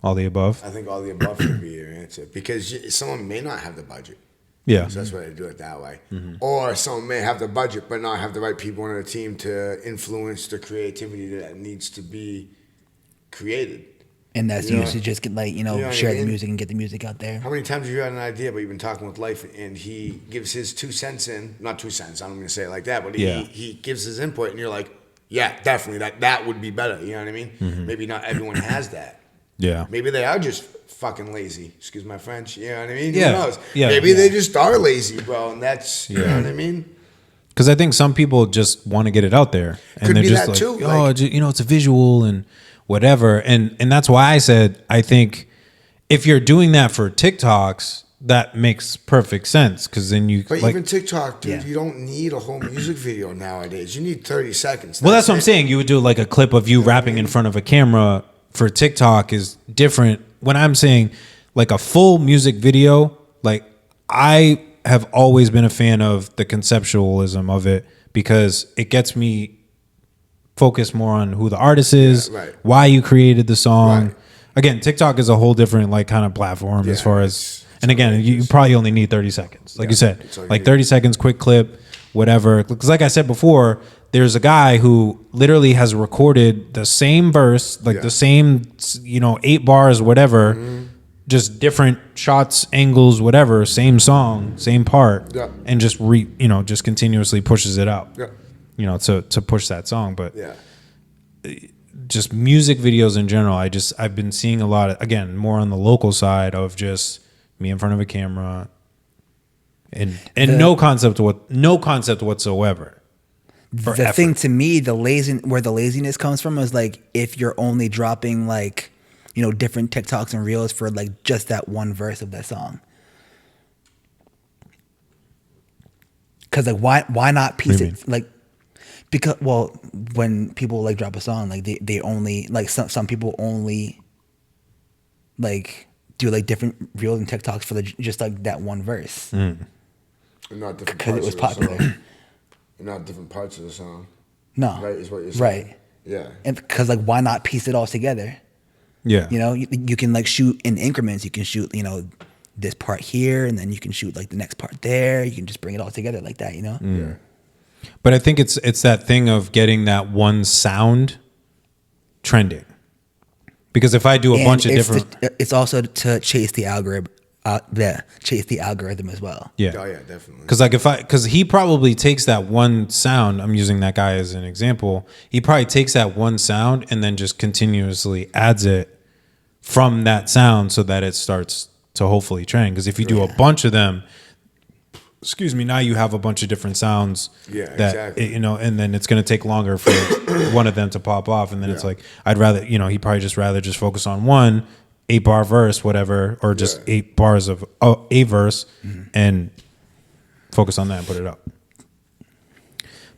Speaker 3: All the above?
Speaker 2: I think all the above would be your answer because someone may not have the budget.
Speaker 3: Yeah.
Speaker 2: So that's why they do it that way.
Speaker 3: Mm-hmm.
Speaker 2: Or someone may have the budget but not have the right people on the team to influence the creativity that needs to be created.
Speaker 4: And that's used to just get share the music and get the music out there.
Speaker 2: How many times have you had an idea, but you've been talking with L.Y.F.E and he gives his 2 cents in, not 2 cents, I'm going to say it like that, but he gives his input and you're like, yeah, definitely, that would be better. You know what I mean? Mm-hmm. Maybe not everyone has that.
Speaker 3: Yeah.
Speaker 2: Maybe they are just fucking lazy. Excuse my French. You know what I mean?
Speaker 3: Yeah.
Speaker 2: Who knows?
Speaker 3: Yeah.
Speaker 2: Maybe they just are lazy, bro, and that's, you know what I mean?
Speaker 3: Because I think some people just want to get it out there. And
Speaker 2: Could
Speaker 3: they're
Speaker 2: be
Speaker 3: just
Speaker 2: that
Speaker 3: like,
Speaker 2: too.
Speaker 3: oh, it's a visual and whatever. And that's why I said, I think if you're doing that for TikToks, that makes perfect sense because then you.
Speaker 2: But even TikTok, dude, you don't need a whole music video nowadays. You need 30 seconds.
Speaker 3: That's what I'm saying. You would do like a clip of you rapping in front of a camera for TikTok is different. When I'm saying like a full music video, like I have always been a fan of the conceptualism of it because it gets me focused more on who the artist is, why you created the song. Right. Again, TikTok is a whole different like kind of platform as far as. And again, you probably only need 30 seconds. Like you said, like 30 seconds, quick clip, whatever. Because like I said before, there's a guy who literally has recorded the same verse, like the same, 8 bars, whatever, just different shots, angles, whatever, same song, same part, and just just continuously pushes it out, to push that song. But just music videos in general, I've been seeing a lot of, again, more on the local side of just me in front of a camera and no concept whatsoever.
Speaker 4: The thing to me, where the laziness comes from is like if you're only dropping like, different TikToks and reels for like just that one verse of that song. Cause like why not piece it like, because when people like drop a song, like they only like some people only like do like different reels and TikToks for just like that one verse.
Speaker 2: And not different
Speaker 4: because it was popular.
Speaker 2: And not different parts of the song.
Speaker 4: No.
Speaker 2: Right, is what you're saying.
Speaker 4: Right.
Speaker 2: Yeah.
Speaker 4: And because like why not piece it all together?
Speaker 3: Yeah.
Speaker 4: You can like shoot in increments. You can shoot, this part here and then you can shoot like the next part there. You can just bring it all together like that,
Speaker 2: Yeah.
Speaker 3: But I think it's that thing of getting that one sound trending. Because if I do a bunch of different,
Speaker 4: it's also to chase the algorithm. Chase the algorithm as well.
Speaker 3: yeah,
Speaker 2: Oh yeah, definitely.
Speaker 3: Because he probably takes that one sound. I'm using that guy as an example. He probably takes that one sound and then just continuously adds it from that sound so that it starts to hopefully trend. Because if you do a bunch of them, now you have a bunch of different sounds.
Speaker 2: Yeah,
Speaker 3: that,
Speaker 2: exactly.
Speaker 3: And then it's going to take longer for one of them to pop off. And then it's like, I'd rather, he probably just focus on one 8-bar verse, whatever, or just 8 bars of a verse and focus on that and put it up.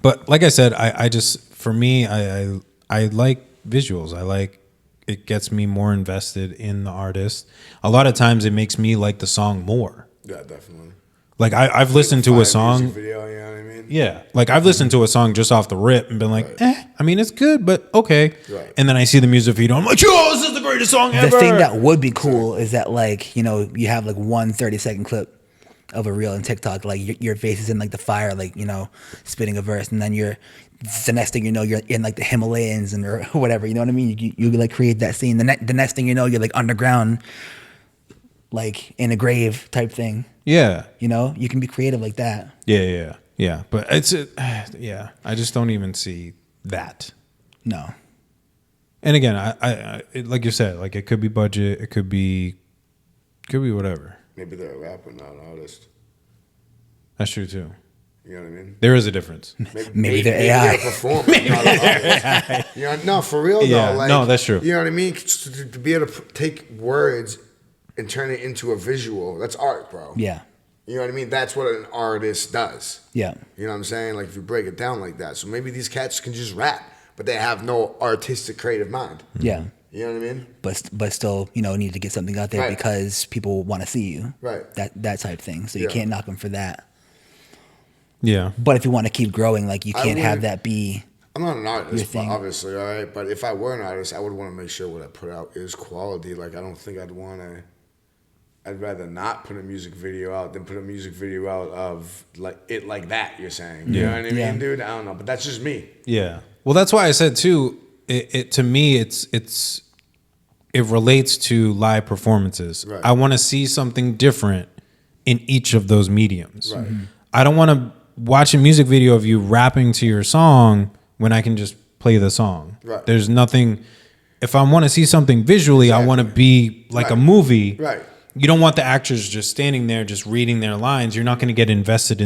Speaker 3: But like I said, I just, for me, I like visuals. I like, it gets me more invested in the artist. A lot of times it makes me like the song more.
Speaker 2: Yeah, definitely.
Speaker 3: Like I've listened to a song.
Speaker 2: Video, you know what I mean?
Speaker 3: Yeah. Like I've listened to a song just off the rip and been like, I mean, it's good, but okay.
Speaker 2: Right.
Speaker 3: And then I see the music video. I'm like, yo, this is the greatest song ever.
Speaker 4: The thing that would be cool is that, like, you have like one 30-second clip of a reel on TikTok, like your face is in like the fire, like, spitting a verse, and then the next thing you know, you're in like the Himalayas or whatever, you know what I mean? You like create that scene. The next thing you know, you're like underground, like in a grave type thing.
Speaker 3: Yeah.
Speaker 4: You can be creative like that.
Speaker 3: Yeah. But it's, I just don't even see that.
Speaker 4: No.
Speaker 3: And again, I like you said, like it could be budget, it could be whatever.
Speaker 2: Maybe they're a rapper, not an artist.
Speaker 3: That's true too.
Speaker 2: You know what I mean?
Speaker 3: There is a difference.
Speaker 4: Maybe they're AI.
Speaker 2: They're a performer, not an artist. No, for real though.
Speaker 3: Yeah,
Speaker 2: like,
Speaker 3: no, that's true.
Speaker 2: You know what I mean? To be able to take words and turn it into a visual, that's art, bro.
Speaker 4: Yeah.
Speaker 2: You know what I mean? That's what an artist does.
Speaker 4: Yeah.
Speaker 2: You know what I'm saying? Like if you break it down like that. So maybe these cats can just rap, but they have no artistic creative mind.
Speaker 4: Yeah.
Speaker 2: You know what I mean?
Speaker 4: But still, need to get something out there
Speaker 2: Right.
Speaker 4: because people want to see you.
Speaker 2: Right.
Speaker 4: That type thing. So you can't knock them for that.
Speaker 3: Yeah.
Speaker 4: But if you want to keep growing, like you can't have that be.
Speaker 2: I'm not an artist,
Speaker 4: thing.
Speaker 2: obviously, all right? But if I were an artist, I would want to make sure what I put out is quality. Like, I don't think I'd rather not put a music video out than put a music video out of like that, you're saying. You know what I mean, dude? I don't know, but that's just me.
Speaker 3: Yeah. Well, that's why I said too, it to me, it relates to live performances.
Speaker 2: Right.
Speaker 3: I want to see something different in each of those mediums.
Speaker 2: Right.
Speaker 3: I don't want to watch a music video of you rapping to your song when I can just play the song.
Speaker 2: Right.
Speaker 3: There's nothing. If I want to see something visually, I want to be like a movie.
Speaker 2: Right.
Speaker 3: You don't want the actors just standing there, just reading their lines. You're not going to get invested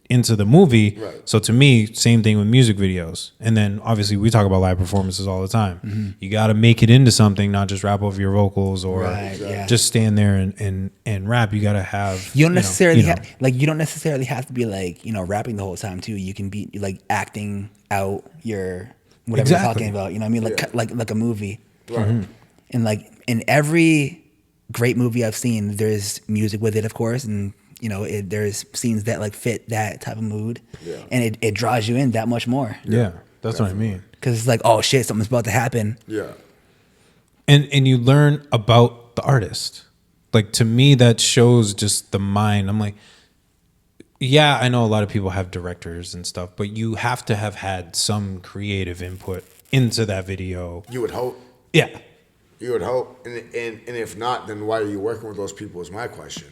Speaker 3: into the movie.
Speaker 2: Right.
Speaker 3: So to me, same thing with music videos. And then obviously we talk about live performances all the time. You got to make it into something, not just rap over your vocals or just stand there and rap. You got to have.
Speaker 4: You don't necessarily you don't necessarily have to be like rapping the whole time too. You can be like acting out your whatever you're talking about. You know what I mean? Like a movie.
Speaker 2: Right.
Speaker 4: And like in every great movie I've seen, there's music with it, of course, and there's scenes that like fit that type of mood, and it draws you in that much more.
Speaker 3: Yeah, that's what I mean.
Speaker 4: Because it's like, oh shit, something's about to happen.
Speaker 2: Yeah.
Speaker 3: And you learn about the artist. Like to me, that shows just the mind. I'm like, yeah, I know a lot of people have directors and stuff, but you have to have had some creative input into that video.
Speaker 2: You would hope.
Speaker 3: Yeah.
Speaker 2: You would hope. And if not, then why are you working with those people is my question.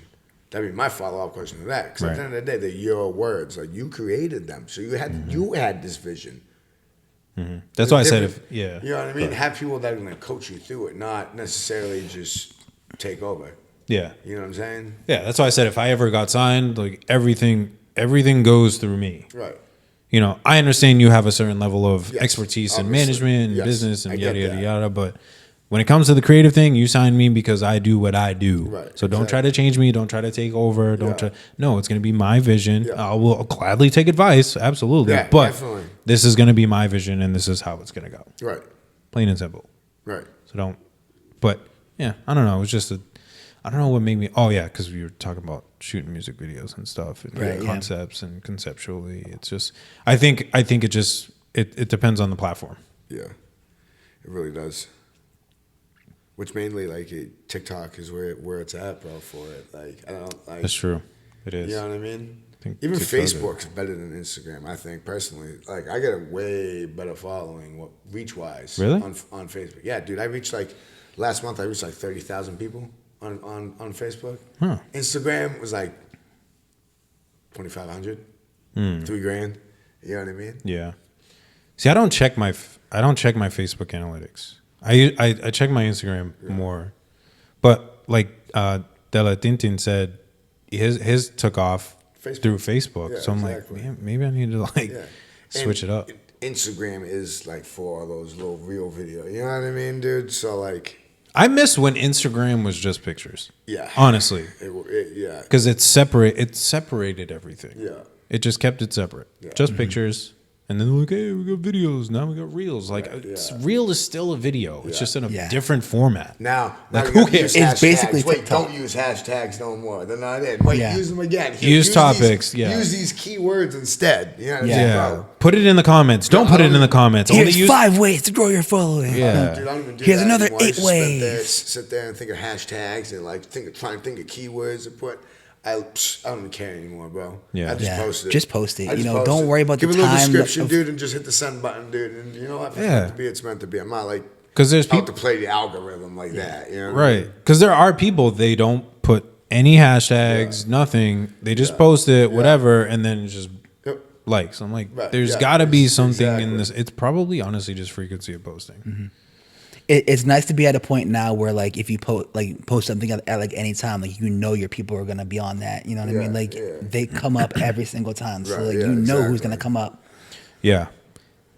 Speaker 2: That'd be my follow-up question to that. Because at the end of the day, they're your words. Like, you created them. So you had this vision.
Speaker 3: That's why I said
Speaker 2: You know what I mean? Have people that are going to coach you through it, not necessarily just take over.
Speaker 3: Yeah.
Speaker 2: You know what I'm saying?
Speaker 3: Yeah, that's why I said if I ever got signed, like everything goes through me.
Speaker 2: Right.
Speaker 3: I understand you have a certain level of
Speaker 2: Yes,
Speaker 3: expertise in
Speaker 2: obviously.
Speaker 3: management and
Speaker 2: Yes,
Speaker 3: business
Speaker 2: I
Speaker 3: and
Speaker 2: get
Speaker 3: yada, yada,
Speaker 2: that.
Speaker 3: yada. But when it comes to the creative thing, you sign me because I do what I do.
Speaker 2: Right,
Speaker 3: So don't try to change me. Don't try to take over. Don't try. No, it's going to be my vision.
Speaker 2: Yeah.
Speaker 3: I will gladly take advice. Absolutely.
Speaker 2: Yeah,
Speaker 3: but
Speaker 2: definitely.
Speaker 3: this is going to be my vision and this is how it's going to go.
Speaker 2: Right.
Speaker 3: Plain and simple.
Speaker 2: Right.
Speaker 3: So don't. But yeah, I don't know. It was just I don't know what made me. Oh yeah, because we were talking about shooting music videos and stuff, and concepts and conceptually. It's just. I think it just it depends on the platform.
Speaker 2: Yeah. It really does. Which mainly, like, TikTok is where it's at, bro, for it. Like, I don't, like...
Speaker 3: That's true. It is.
Speaker 2: You know what I mean?
Speaker 3: think
Speaker 2: Even
Speaker 3: to further.
Speaker 2: Facebook's better than Instagram, I think, personally. Like, I get a way better following, reach-wise.
Speaker 3: Really?
Speaker 2: On Facebook. Yeah, dude, I reached, like, last month, I reached, like, 30,000 people on Facebook.
Speaker 3: Huh.
Speaker 2: Instagram was, like, 2,500, 3 grand. You know what I mean?
Speaker 3: Yeah. See, I don't check my Facebook analytics. I check my Instagram more, but like De La Tintin said, his took off through Facebook.
Speaker 2: Yeah,
Speaker 3: so I'm
Speaker 2: exactly.
Speaker 3: like, man, maybe I need to like
Speaker 2: Yeah.
Speaker 3: switch it up.
Speaker 2: Instagram is, like, for all those little real videos. You know what I mean, dude? So, like...
Speaker 3: I miss when Instagram was just pictures.
Speaker 2: Yeah.
Speaker 3: Honestly,
Speaker 2: Yeah.
Speaker 3: because it separated everything.
Speaker 2: Yeah.
Speaker 3: It just kept it separate.
Speaker 2: Yeah.
Speaker 3: Just pictures. And then like, hey, we got videos. Now we got reels. Like, reel is still a video. It's just in a different format.
Speaker 2: Now
Speaker 3: Like,
Speaker 2: you
Speaker 3: who
Speaker 2: gotta use
Speaker 3: cares?
Speaker 4: It's basically
Speaker 2: hashtags. Wait,
Speaker 4: TikTok.
Speaker 2: don't use hashtags no more. They're not in. Wait, use them again.
Speaker 3: Use topics,
Speaker 2: Use these keywords instead. You know what I'm
Speaker 3: Yeah.
Speaker 2: saying, bro?
Speaker 3: Put it in the comments. Don't put it in the comments. Only
Speaker 4: Here's
Speaker 3: use
Speaker 4: 5 ways to grow your following.
Speaker 3: Yeah.
Speaker 2: Dude, I don't even do
Speaker 4: Here's
Speaker 2: that
Speaker 4: another
Speaker 2: anymore. I
Speaker 4: 8
Speaker 2: just
Speaker 4: ways.
Speaker 2: sit there and think of hashtags and like try and think of keywords to put. I don't even care anymore, bro.
Speaker 3: Yeah.
Speaker 2: I just
Speaker 4: Yeah.
Speaker 2: post it.
Speaker 4: Just post it.
Speaker 2: I
Speaker 4: You
Speaker 2: just
Speaker 4: know,
Speaker 2: post
Speaker 4: don't
Speaker 2: it.
Speaker 4: worry about
Speaker 2: Give
Speaker 4: the
Speaker 2: a little
Speaker 4: time
Speaker 2: description,
Speaker 4: of-
Speaker 2: dude, and just hit the send button, dude. And you know what? If it's
Speaker 3: Yeah.
Speaker 2: meant to be, it's meant to be. I'm not like
Speaker 3: because there's
Speaker 2: out
Speaker 3: people
Speaker 2: to play the algorithm like that. You know what I mean?
Speaker 3: right. Because there are people they don't put any hashtags, nothing. They just post it, whatever, and then it's just
Speaker 2: Yep.
Speaker 3: likes. I'm like,
Speaker 2: Right,
Speaker 3: there's
Speaker 2: yeah,
Speaker 3: got to be
Speaker 2: it's-
Speaker 3: something in
Speaker 2: exactly.
Speaker 3: this. It's probably honestly just frequency of posting.
Speaker 4: It's nice to be at a point now where like if you post something at like any time, like you know your people are gonna be on that. You know what I
Speaker 2: Yeah,
Speaker 4: mean? Like
Speaker 2: yeah.
Speaker 4: they come up every single time, so
Speaker 2: Right,
Speaker 4: like
Speaker 2: yeah,
Speaker 4: you know who's
Speaker 2: exactly.
Speaker 4: gonna come up.
Speaker 3: Yeah,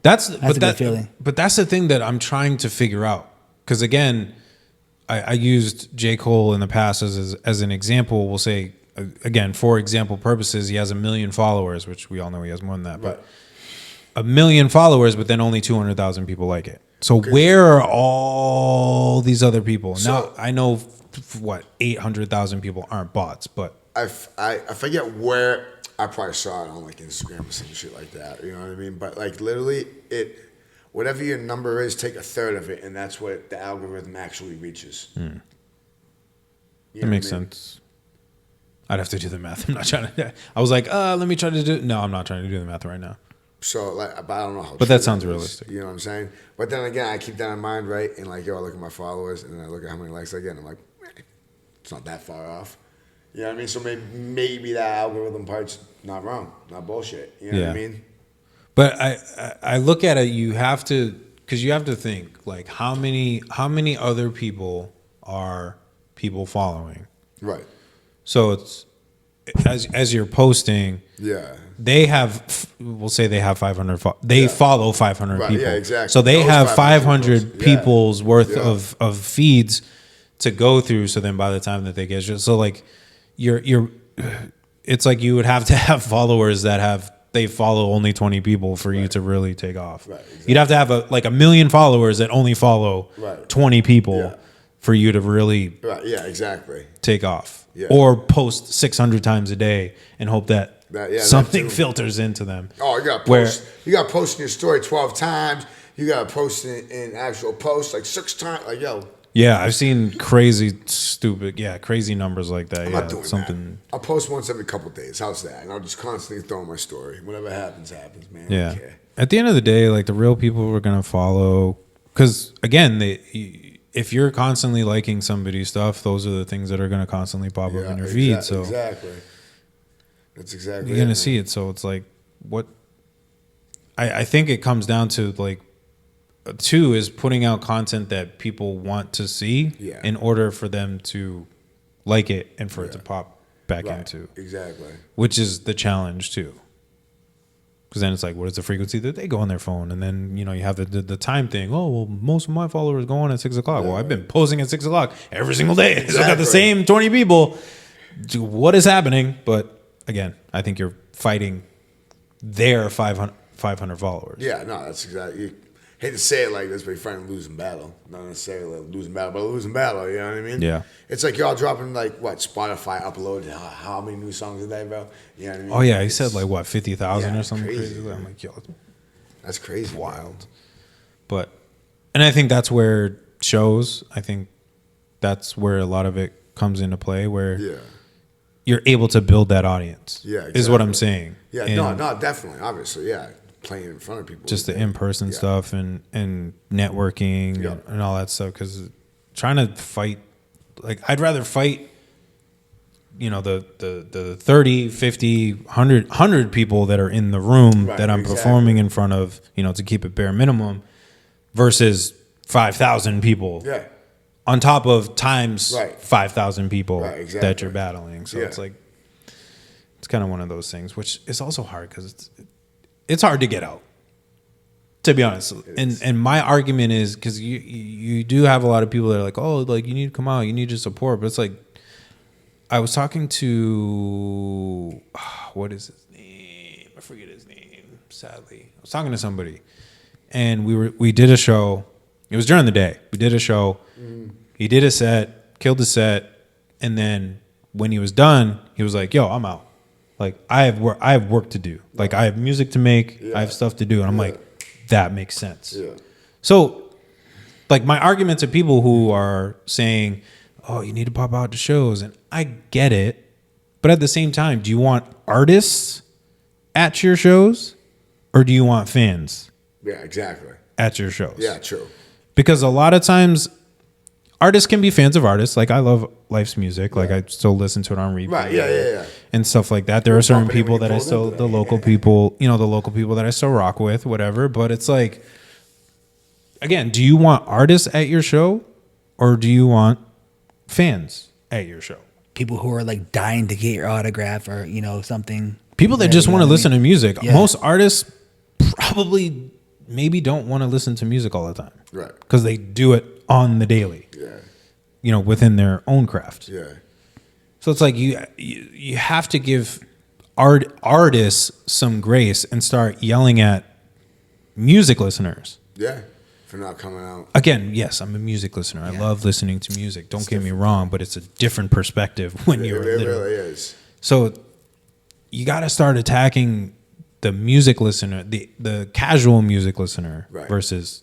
Speaker 3: that's
Speaker 4: a good feeling.
Speaker 3: But that's the thing that I'm trying to figure out. Because again, I used J. Cole in the past as an example. We'll say again for example purposes, he has 1 million followers, which we all know he has more than that. But 1 million followers, but then only 200,000 people like it. So where are all these other people? Now I know what 800,000 people aren't bots, but
Speaker 2: I forget where I probably saw it on like Instagram or some shit like that. You know what I mean? But like literally, whatever your number is, take a third of it, and that's what the algorithm actually reaches. You know
Speaker 3: that
Speaker 2: what
Speaker 3: makes
Speaker 2: I mean?
Speaker 3: sense. I'd have to do the math. I'm not trying to. I was like, let me try to do. No, I'm not trying to do the math right now.
Speaker 2: So like, but I don't know how.
Speaker 3: But
Speaker 2: true
Speaker 3: that sounds
Speaker 2: is,
Speaker 3: realistic.
Speaker 2: You know what I'm saying? But then again, I keep that in mind, right? And like, yo, I look at my followers, and then I look at how many likes I get, and I'm like, it's not that far off. You know what I mean? So maybe that algorithm part's not wrong, not bullshit. You know what I mean?
Speaker 3: But I look at it. You have to because you have to think like how many other people are people following.
Speaker 2: Right.
Speaker 3: So it's as you're posting.
Speaker 2: Yeah.
Speaker 3: They have, we'll say they have 500. They follow 500
Speaker 2: Right,
Speaker 3: people.
Speaker 2: yeah, exactly.
Speaker 3: So they
Speaker 2: Those
Speaker 3: have
Speaker 2: 500
Speaker 3: 500 people's worth
Speaker 2: Yeah.
Speaker 3: of feeds to go through. So then by the time that they get, so like you're, it's like you would have to have followers that they follow only 20 people for you to really take off.
Speaker 2: Right, exactly.
Speaker 3: You'd have to have like 1 million followers that only follow
Speaker 2: Right.
Speaker 3: 20 people
Speaker 2: Yeah.
Speaker 3: for you to really
Speaker 2: Right. Yeah. Exactly.
Speaker 3: take off.
Speaker 2: Yeah.
Speaker 3: Or post 600 times a day and hope that
Speaker 2: That
Speaker 3: something
Speaker 2: too.
Speaker 3: filters into them.
Speaker 2: Oh, you got to
Speaker 3: Where-
Speaker 2: post. You got to post in your story 12 times. You got to post in actual posts like 6 times. Like, yo,
Speaker 3: Yeah, I've seen crazy numbers like that.
Speaker 2: I'm
Speaker 3: Yeah,
Speaker 2: not doing
Speaker 3: something.
Speaker 2: that. I'll post once every couple days. How's that? And I'll just constantly throw in my story. Whatever happens, happens, man. I
Speaker 3: Yeah.
Speaker 2: don't care.
Speaker 3: At the end of the day, like the real people are gonna follow, because again, if you're constantly liking somebody's stuff, those are the things that are gonna constantly pop up in your feed. So
Speaker 2: exactly. That's exactly.
Speaker 3: you're gonna see it. So it's like what I think it comes down to like. 2 is putting out content that people want to see
Speaker 2: Yeah.
Speaker 3: in order for them to like it and for it to pop back
Speaker 2: Right.
Speaker 3: into,
Speaker 2: Exactly.
Speaker 3: which is the challenge too. Because then it's like, what is the frequency that they go on their phone? And then, you have the time thing. Oh, well, most of my followers go on at 6 o'clock. Well, I've been posting at 6 o'clock every single day. So I got the
Speaker 2: Exactly.
Speaker 3: same 20 people. What is happening? But again, I think you're fighting their 500 followers.
Speaker 2: Yeah. No, that's exactly. You hate to say it like this, but you're fighting a losing battle. Not necessarily a losing battle, but a losing battle. You know what I mean?
Speaker 3: Yeah.
Speaker 2: It's like y'all dropping like what Spotify uploaded how many new songs a day, bro? You know what I mean?
Speaker 3: Oh, yeah. He
Speaker 2: It's-
Speaker 3: said like, what, 50,000
Speaker 2: Yeah,
Speaker 3: or something
Speaker 2: crazy,
Speaker 3: crazy? I'm
Speaker 2: man.
Speaker 3: like, yo,
Speaker 2: That's crazy.
Speaker 3: wild. But, and I think that's where shows, I think that's where a lot of it comes into play, where
Speaker 2: Yeah.
Speaker 3: you're able to build that audience.
Speaker 2: Yeah,
Speaker 3: is what
Speaker 2: exactly.
Speaker 3: I'm saying.
Speaker 2: Yeah,
Speaker 3: And
Speaker 2: no, definitely, obviously, yeah, playing in front of people.
Speaker 3: just the in-person stuff and networking
Speaker 2: Yeah.
Speaker 3: and all that stuff. Because trying to fight, like I'd rather fight, you know, the 30, 50, 100 people that are in the room
Speaker 2: Right,
Speaker 3: that I'm
Speaker 2: exactly.
Speaker 3: performing in front of, you know, to keep it bare minimum, versus 5,000 people.
Speaker 2: Yeah.
Speaker 3: On top of times
Speaker 2: Right.
Speaker 3: 5,000 people
Speaker 2: Right, exactly.
Speaker 3: that you're battling. So
Speaker 2: Yeah.
Speaker 3: it's like, it's kind of one of those things, which is also hard because it's hard to get out, to be honest. And my argument is because you do have a lot of people that are like, oh, like you need to come out, you need to support. But it's like, I was talking to, what is his name? I forget his name, sadly. I was talking to somebody and we did a show. It was during the day. We did a show. He did a set, killed the set, and then when he was done, he was like, "Yo, I'm out. Like I have work to do. Like I have music to make. I have stuff to do." And I'm like, "That makes sense."
Speaker 2: Yeah.
Speaker 3: So, like my argument to people who are saying, "Oh, you need to pop out to shows," and I get it, but at the same time, do you want artists at your shows, or do you want fans
Speaker 2: Yeah, exactly.
Speaker 3: at your shows?
Speaker 2: Yeah, true.
Speaker 3: Because a lot of times artists can be fans of artists. Like I love L.I.F.E's music. Like I still listen to it on repeat.
Speaker 2: Right, yeah.
Speaker 3: And stuff like that. There are certain
Speaker 2: bumping it
Speaker 3: people
Speaker 2: when
Speaker 3: that
Speaker 2: you
Speaker 3: I
Speaker 2: pulled
Speaker 3: still,
Speaker 2: into
Speaker 3: the
Speaker 2: it.
Speaker 3: local people, you know, the local people that I still rock with, whatever. But it's like, again, do you want artists at your show or do you want fans at your show?
Speaker 4: People who are like dying to get your autograph or, you know, something.
Speaker 3: People that
Speaker 4: Yeah,
Speaker 3: just
Speaker 4: you
Speaker 3: want
Speaker 4: know
Speaker 3: to
Speaker 4: what I
Speaker 3: listen
Speaker 4: mean?
Speaker 3: to music.
Speaker 4: Yeah.
Speaker 3: Most artists probably maybe don't want to listen to music all the time.
Speaker 2: Right.
Speaker 3: Because they do it on the daily.
Speaker 2: Yeah,
Speaker 3: You know, within their own craft.
Speaker 2: yeah.
Speaker 3: So it's like you have to give artists some grace and start yelling at music listeners.
Speaker 2: Yeah, for not coming out.
Speaker 3: Again, yes, I'm a music listener. I love listening to music. Don't get me wrong, but it's a different perspective when
Speaker 2: It
Speaker 3: you're
Speaker 2: really
Speaker 3: literally.
Speaker 2: is.
Speaker 3: So you got to start attacking the music listener, the casual music listener
Speaker 2: Right.
Speaker 3: versus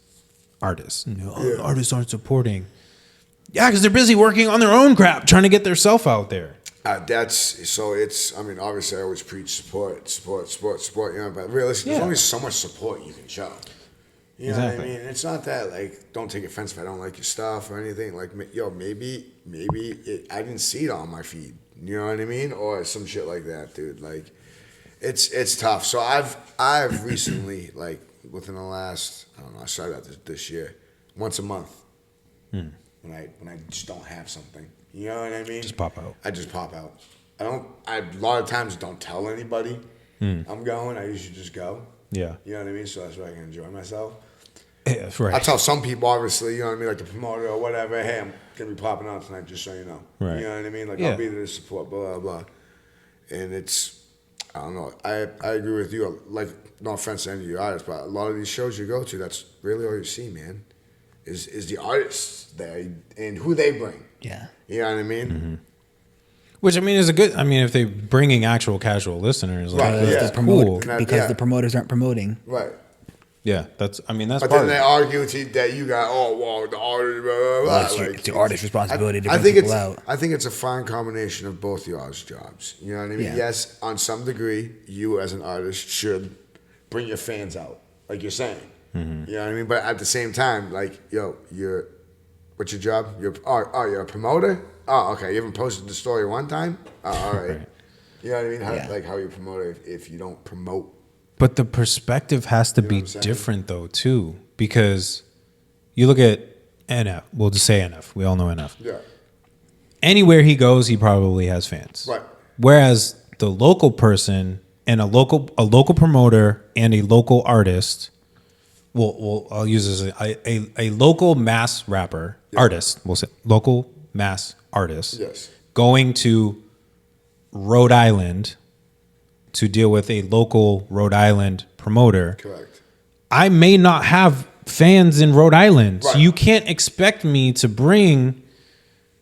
Speaker 3: artists. No, artists aren't supporting. Yeah, because they're busy working on their own crap, trying to get their self out there.
Speaker 2: That's so. It's. I mean, obviously, I always preach support. You know, but realistically,
Speaker 3: Yeah.
Speaker 2: there's only so much support you can show. You know
Speaker 3: Exactly.
Speaker 2: what I mean? It's not that like, don't take offense if I don't like your stuff or anything. Like, yo, maybe I didn't see it on my feed. You know what I mean? Or some shit like that, dude. Like, it's tough. So I've recently, like, within the last, I don't know, I started out this year, once a month. When I just don't have something. You know what I mean?
Speaker 3: Just pop out.
Speaker 2: I just pop out. I a lot of times don't tell anybody I'm going. I usually just go.
Speaker 3: Yeah.
Speaker 2: You know what I mean? So that's where I can enjoy myself.
Speaker 3: Yeah, that's right.
Speaker 2: I tell some people, obviously, you know what I mean, like the promoter or whatever, hey, I'm gonna be popping out tonight, just so you know.
Speaker 3: Right.
Speaker 2: You know what I mean? Like
Speaker 3: Yeah.
Speaker 2: I'll be there to support, blah blah blah. And it's, I don't know. I agree with you. Like, no offense to any of you artists, but a lot of these shows you go to, that's really all you see, man. Is the artists there and who they bring.
Speaker 4: Yeah.
Speaker 2: You know what I mean?
Speaker 3: Mm-hmm. Which I mean is a good. I mean, if they're bringing actual casual listeners, like,
Speaker 2: Right,
Speaker 3: that's
Speaker 2: yeah.
Speaker 3: cool.
Speaker 2: And that-
Speaker 4: Because
Speaker 2: yeah.
Speaker 4: the promoters aren't promoting.
Speaker 2: Right.
Speaker 3: Yeah, that's. I mean, that's
Speaker 2: But
Speaker 3: part
Speaker 2: then
Speaker 3: of
Speaker 2: they
Speaker 3: it.
Speaker 2: argue with you that you got, oh, well, the artist, blah, blah, blah.
Speaker 4: Well, it's the artist's responsibility to bring
Speaker 2: think
Speaker 4: people
Speaker 2: it's,
Speaker 4: out.
Speaker 2: I think it's a fine combination of both y'all's jobs. You know what I mean?
Speaker 4: Yeah.
Speaker 2: Yes, on some degree, you as an artist should bring your fans out, like you're saying.
Speaker 3: Mm-hmm.
Speaker 2: You know what I mean? But at the same time, like, yo, what's your job? You're a promoter? Oh, okay. You haven't posted the story one time? Oh, all right.
Speaker 3: Right.
Speaker 2: You know what I mean?
Speaker 4: Yeah.
Speaker 2: Like how you promote it if you don't promote.
Speaker 3: But the perspective has to
Speaker 2: know
Speaker 3: be
Speaker 2: what I'm saying?
Speaker 3: different though too, because you look at NF. We'll just say NF. We all know NF.
Speaker 2: Yeah.
Speaker 3: Anywhere he goes, he probably has fans.
Speaker 2: Right.
Speaker 3: Whereas the local person and a local promoter and a local artist, well, I'll use this as a local mass rapper artist. We'll say local mass artist.
Speaker 2: Yes.
Speaker 3: Going to Rhode Island to deal with a local Rhode Island promoter.
Speaker 2: Correct.
Speaker 3: I may not have fans in Rhode Island. So
Speaker 2: Right.
Speaker 3: you can't expect me to bring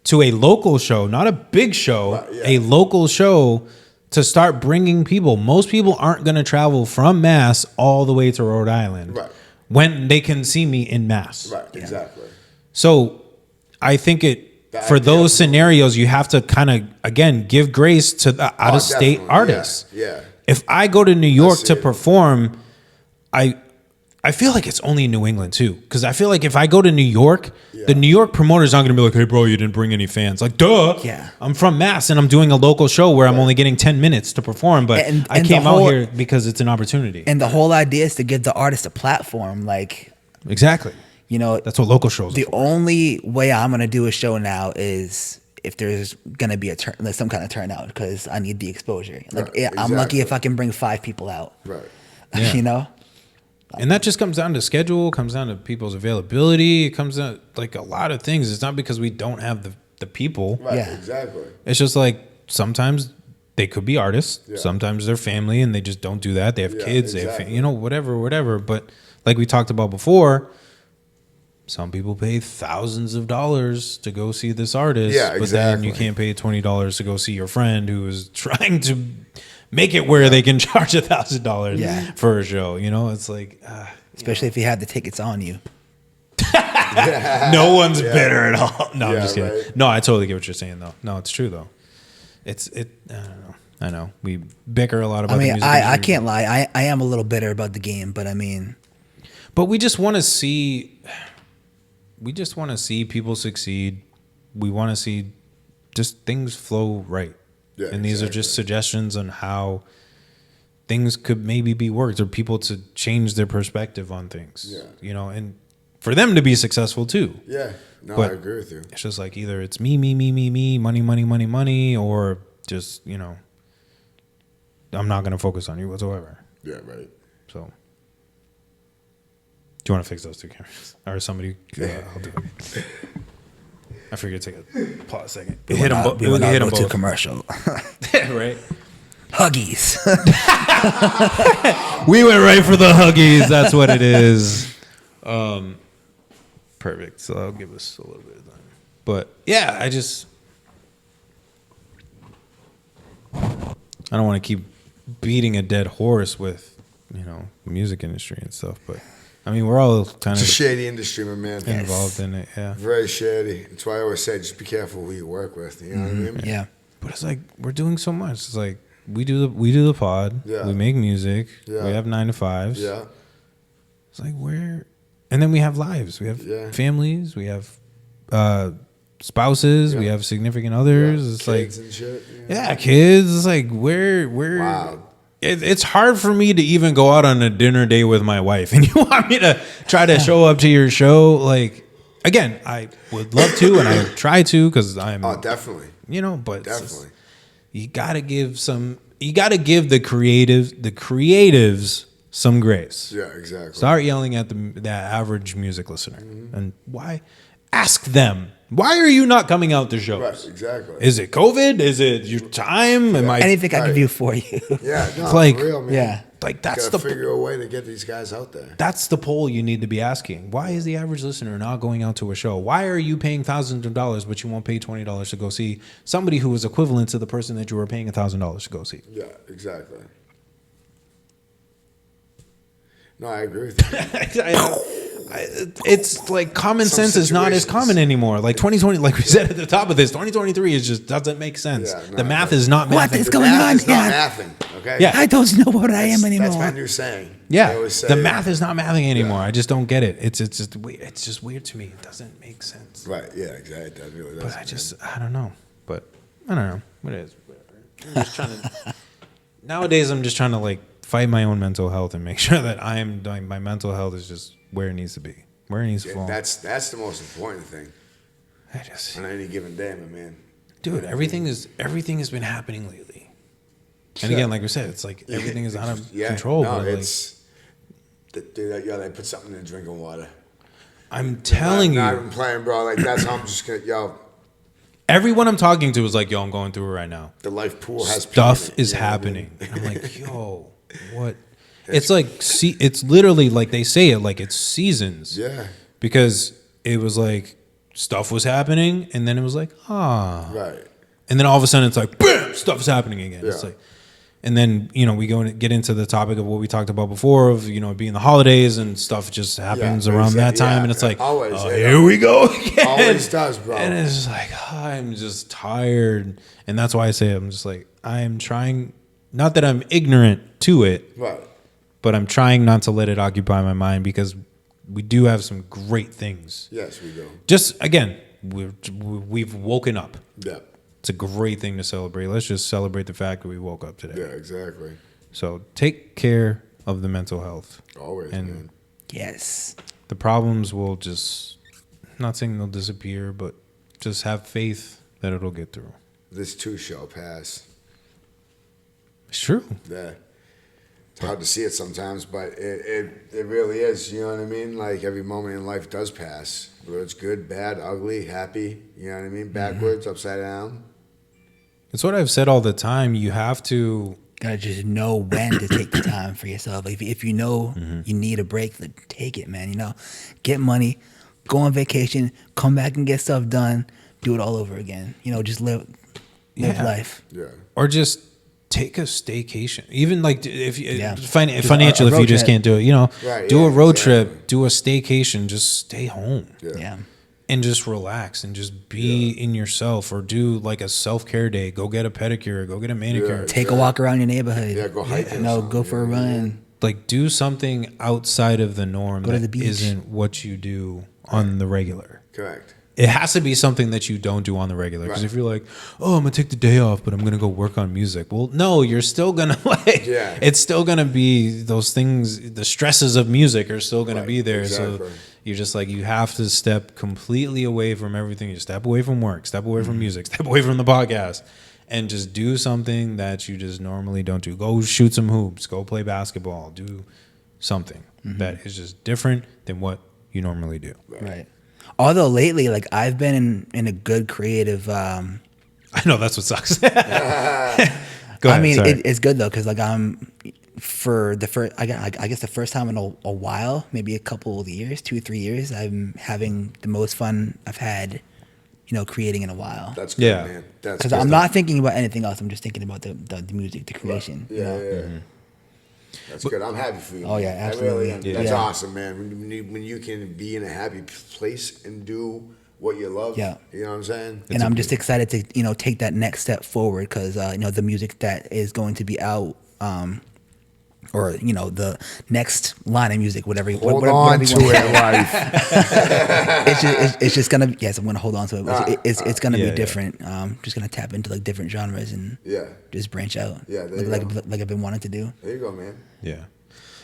Speaker 3: to a local show, not a big show,
Speaker 2: Right, yeah.
Speaker 3: a local show to start bringing people. Most people aren't going to travel from Mass all the way to Rhode Island
Speaker 2: Right.
Speaker 3: when they can see me in Mass.
Speaker 2: Right. Exactly.
Speaker 3: So I think for those scenarios, you have to kind of, again, give grace to the out of state artists.
Speaker 2: Yeah.
Speaker 3: If I go to New York to perform, I feel like it's only in New England too, because I feel like if I go to New York, the New York promoter's not going to be like, "Hey, bro, you didn't bring any fans." Like, duh.
Speaker 4: Yeah.
Speaker 3: I'm from Mass, and I'm doing a local show where I'm only getting 10 minutes to perform, but I came out here because it's an opportunity.
Speaker 4: And the whole idea is to give the artist a platform. Like,
Speaker 3: exactly.
Speaker 4: you know,
Speaker 3: That's what local shows.
Speaker 4: The only way I'm gonna do a show now is if there's gonna be like some kind of turnout, because I need the exposure. Like, I'm lucky if I can bring 5 people out.
Speaker 2: Right.
Speaker 3: Yeah.
Speaker 4: You know.
Speaker 3: And that just comes down to schedule, comes down to people's availability. It comes down like a lot of things. It's not because we don't have the people.
Speaker 2: Right.
Speaker 4: Yeah.
Speaker 2: Exactly.
Speaker 3: It's just like sometimes they could be artists. Yeah. Sometimes they're family and they just don't do that. They have kids. Exactly. They have, whatever. But like we talked about before, some people pay thousands of dollars to go see this artist.
Speaker 2: Yeah,
Speaker 3: but then you can't pay $20 to go see your friend who is trying to make it where they can charge $1,000 for a show. You know, it's like,
Speaker 4: especially if you have the tickets on you.
Speaker 3: No one's bitter at all. No, I'm just kidding.
Speaker 2: Right.
Speaker 3: No, I totally get what you're saying though. No, it's true though. I don't know. I know we bicker a lot about.
Speaker 4: I mean,
Speaker 3: the music
Speaker 4: I
Speaker 3: industry.
Speaker 4: can't lie. I am a little bitter about the game, but I mean,
Speaker 3: but we just want to see. We just want to see people succeed. We want to see just things flow right.
Speaker 2: Yeah,
Speaker 3: and these are just suggestions on how things could maybe be worked, or people to change their perspective on things.
Speaker 2: Yeah.
Speaker 3: You know, and for them to be successful too.
Speaker 2: Yeah. No,
Speaker 3: But
Speaker 2: I agree with you.
Speaker 3: It's just like either it's me, money, or just, I'm not going to focus on you whatsoever.
Speaker 2: Yeah, right.
Speaker 3: So, do you want to fix those 2 cameras? Or somebody? I'll do it. I figured take a pause second. Hit them both.
Speaker 4: To commercial.
Speaker 3: Right?
Speaker 4: Huggies.
Speaker 3: We went right for the Huggies. That's what it is. Perfect. So that'll give us a little bit of time. But yeah, I don't want to keep beating a dead horse with, the music industry and stuff. But I mean, we're all kind
Speaker 2: It's
Speaker 3: of
Speaker 2: a shady industry, my man.
Speaker 3: involved in it. Yeah.
Speaker 2: Very shady. That's why I always say, just be careful who you work with. You know what I mean?
Speaker 4: Yeah.
Speaker 3: But it's like we're doing so much. It's like we do the pod.
Speaker 2: Yeah.
Speaker 3: We make music.
Speaker 2: Yeah.
Speaker 3: We have 9 to 5s.
Speaker 2: Yeah.
Speaker 3: It's like and then we have lives. We have families. We have spouses. We have significant others. It's
Speaker 2: kids
Speaker 3: like
Speaker 2: and shit,
Speaker 3: kids. It's like we're
Speaker 2: Wow.
Speaker 3: It's hard for me to even go out on a dinner date with my wife, and you want me to try to show up to your show. Like, again, I would love to, and I try to, because I'm
Speaker 2: definitely.
Speaker 3: But
Speaker 2: Definitely.
Speaker 3: you gotta give the creatives some grace.
Speaker 2: Yeah, exactly.
Speaker 3: Start yelling at the average music listener. And why? Ask them, why are you not coming out to shows?
Speaker 2: Right, exactly.
Speaker 3: Is it COVID? Is it your time? Am I
Speaker 4: Anything I can do for you.
Speaker 2: Yeah, no,
Speaker 3: It's like-
Speaker 2: for real, man.
Speaker 4: Yeah.
Speaker 3: like that's
Speaker 2: Gotta
Speaker 3: the
Speaker 2: figure a way to get these guys out there.
Speaker 3: that's the poll you need to be asking. Why is the average listener not going out to a show? Why are you paying thousands of dollars, but you won't pay $20 to go see somebody who is equivalent to the person that you were paying $1,000 to go see?
Speaker 2: Yeah, exactly. No, I agree with you.
Speaker 3: It's like common sense is not as common anymore. Like 2020, like we said at the top of this, 2023 is just doesn't make sense.
Speaker 2: Yeah, no,
Speaker 3: the math is not
Speaker 4: What
Speaker 3: mathing.
Speaker 4: is going on
Speaker 2: It's not
Speaker 4: here?
Speaker 2: mathing, okay?
Speaker 3: Yeah.
Speaker 4: I don't know what I am anymore.
Speaker 2: That's my new saying. I
Speaker 3: Yeah,
Speaker 2: always say
Speaker 3: the
Speaker 2: it.
Speaker 3: math is not mathing anymore. I just don't get it. It's just weird to me. It doesn't make sense.
Speaker 2: Right, yeah, exactly. That really does.
Speaker 3: But I don't know. But I don't know. What is? Whatever. I'm just trying to. Nowadays, I'm just trying to like fight my own mental health and make sure that my mental health is just where it needs to be, where it needs to fall.
Speaker 2: That's the most important thing on any given day, my man.
Speaker 3: Dude, everything has been happening lately. And again, like we said, it's like everything is out of control.
Speaker 2: No,
Speaker 3: but
Speaker 2: it's they put something in drinking water.
Speaker 3: I'm telling
Speaker 2: Not
Speaker 3: you,
Speaker 2: even playing, bro. Like that's how I'm just gonna
Speaker 3: everyone I'm talking to is like, yo, I'm going through it right now.
Speaker 2: the life pool has
Speaker 3: Stuff
Speaker 2: pee in it,
Speaker 3: is
Speaker 2: you know what I
Speaker 3: happening.
Speaker 2: mean?
Speaker 3: I'm like, yo, what? It's like, it's literally like they say it like it's seasons.
Speaker 2: Yeah.
Speaker 3: Because it was like stuff was happening, and then it was like,
Speaker 2: Right.
Speaker 3: and then all of a sudden it's like, bam, stuff is happening again. It's
Speaker 2: Yeah.
Speaker 3: like, and then we go and get into the topic of what we talked about before of being the holidays and stuff just happens around that time, and it's like,
Speaker 2: always,
Speaker 3: here we go again.
Speaker 2: Always does, bro.
Speaker 3: And it's just like, I'm just tired. And that's why I say I'm just like, I'm trying, not that I'm ignorant to it,
Speaker 2: Right.
Speaker 3: but I'm trying not to let it occupy my mind because we do have some great things.
Speaker 2: Yes, we do.
Speaker 3: Just, again, we've woken up.
Speaker 2: Yeah.
Speaker 3: It's a great thing to celebrate. Let's just celebrate the fact that we woke up today.
Speaker 2: Yeah, exactly.
Speaker 3: So take care of the mental health.
Speaker 2: Always,
Speaker 3: and
Speaker 2: man.
Speaker 4: Yes.
Speaker 3: the problems will just, I'm not saying they'll disappear, but just have faith that it'll get through.
Speaker 2: This too shall pass.
Speaker 3: It's true.
Speaker 2: Yeah. It's hard to see it sometimes, but it really is. You know what I mean? Like every moment in life does pass. Whether it's good, bad, ugly, happy. You know what I mean? Backwards, upside down.
Speaker 3: It's what I've said all the time. You have to.
Speaker 4: Gotta just know when to take the time for yourself. If you know you need a break, like, take it, man. You know, get money, go on vacation, come back and get stuff done, do it all over again. You know, just live life.
Speaker 2: Yeah.
Speaker 3: Or just take a staycation. Even like if you
Speaker 4: Just
Speaker 3: financial,
Speaker 4: a
Speaker 3: if
Speaker 4: road
Speaker 3: you just
Speaker 4: trip.
Speaker 3: can't do it, you know,
Speaker 2: Right,
Speaker 3: do
Speaker 2: yeah,
Speaker 3: a road
Speaker 2: exactly.
Speaker 3: trip, do a staycation, just stay home.
Speaker 4: Yeah.
Speaker 3: And just relax and just be in yourself, or do like a self-care day. Go get a pedicure, go get a manicure.
Speaker 2: Yeah.
Speaker 4: Take a walk around your neighborhood.
Speaker 2: Yeah, go hiking or
Speaker 4: You know,
Speaker 2: something,
Speaker 4: go for a
Speaker 2: you know what I mean?
Speaker 4: run.
Speaker 3: Like do something outside of the norm
Speaker 4: Go to
Speaker 3: that
Speaker 4: the beach.
Speaker 3: isn't what you do on the regular.
Speaker 2: Correct.
Speaker 3: It has to be something that you don't do on the regular. Because
Speaker 2: Right.
Speaker 3: if you're like, oh, I'm gonna take the day off, but I'm gonna go work on music. Well, no, you're still gonna like.
Speaker 2: Yeah.
Speaker 3: It's still gonna be those things. The stresses of music are still gonna
Speaker 2: Right,
Speaker 3: be there.
Speaker 2: exactly.
Speaker 3: So you're just like, you have to step completely away from everything. You step away from work, step away from music, step away from the podcast, and just do something that you just normally don't do. Go shoot some hoops. Go play basketball. Do something that is just different than what you normally do.
Speaker 4: Right. Although lately, like, I've been in a good creative.
Speaker 3: I know that's what sucks. Go ahead,
Speaker 4: I mean,
Speaker 3: sorry.
Speaker 4: it's good though, because like for the first, I guess the first time in a while, maybe a couple of years, 2-3 years, I'm having the most fun I've had, you know, creating in a while.
Speaker 2: That's good,
Speaker 3: Yeah.
Speaker 2: man. That's
Speaker 4: Because
Speaker 2: good.
Speaker 4: I'm not thinking about anything else. I'm just thinking about the music, the creation.
Speaker 2: Yeah,
Speaker 4: you know?
Speaker 2: yeah. That's good. I'm happy for you.
Speaker 4: Oh, yeah,
Speaker 2: man. I
Speaker 4: absolutely.
Speaker 2: really am.
Speaker 3: Yeah.
Speaker 2: That's
Speaker 4: Yeah.
Speaker 2: awesome, man. When you can be in a happy place and do what you love.
Speaker 4: Yeah.
Speaker 2: You know what I'm saying?
Speaker 4: And I'm just excited to, you know, take that next step forward because, you know, the music that is going to be out, or, you know, the next line of music, whatever you
Speaker 2: Hold
Speaker 4: whatever
Speaker 2: on
Speaker 4: you
Speaker 2: to
Speaker 4: want.
Speaker 2: it, life.
Speaker 4: It's just gonna, yes, I'm gonna hold on to it. It's gonna
Speaker 3: yeah,
Speaker 4: be
Speaker 3: yeah.
Speaker 4: different. Just gonna tap into like different genres and
Speaker 2: Yeah.
Speaker 4: just branch out.
Speaker 2: Yeah, there you
Speaker 4: like
Speaker 2: go.
Speaker 4: I've been wanting to do.
Speaker 2: There you go, man.
Speaker 3: Yeah.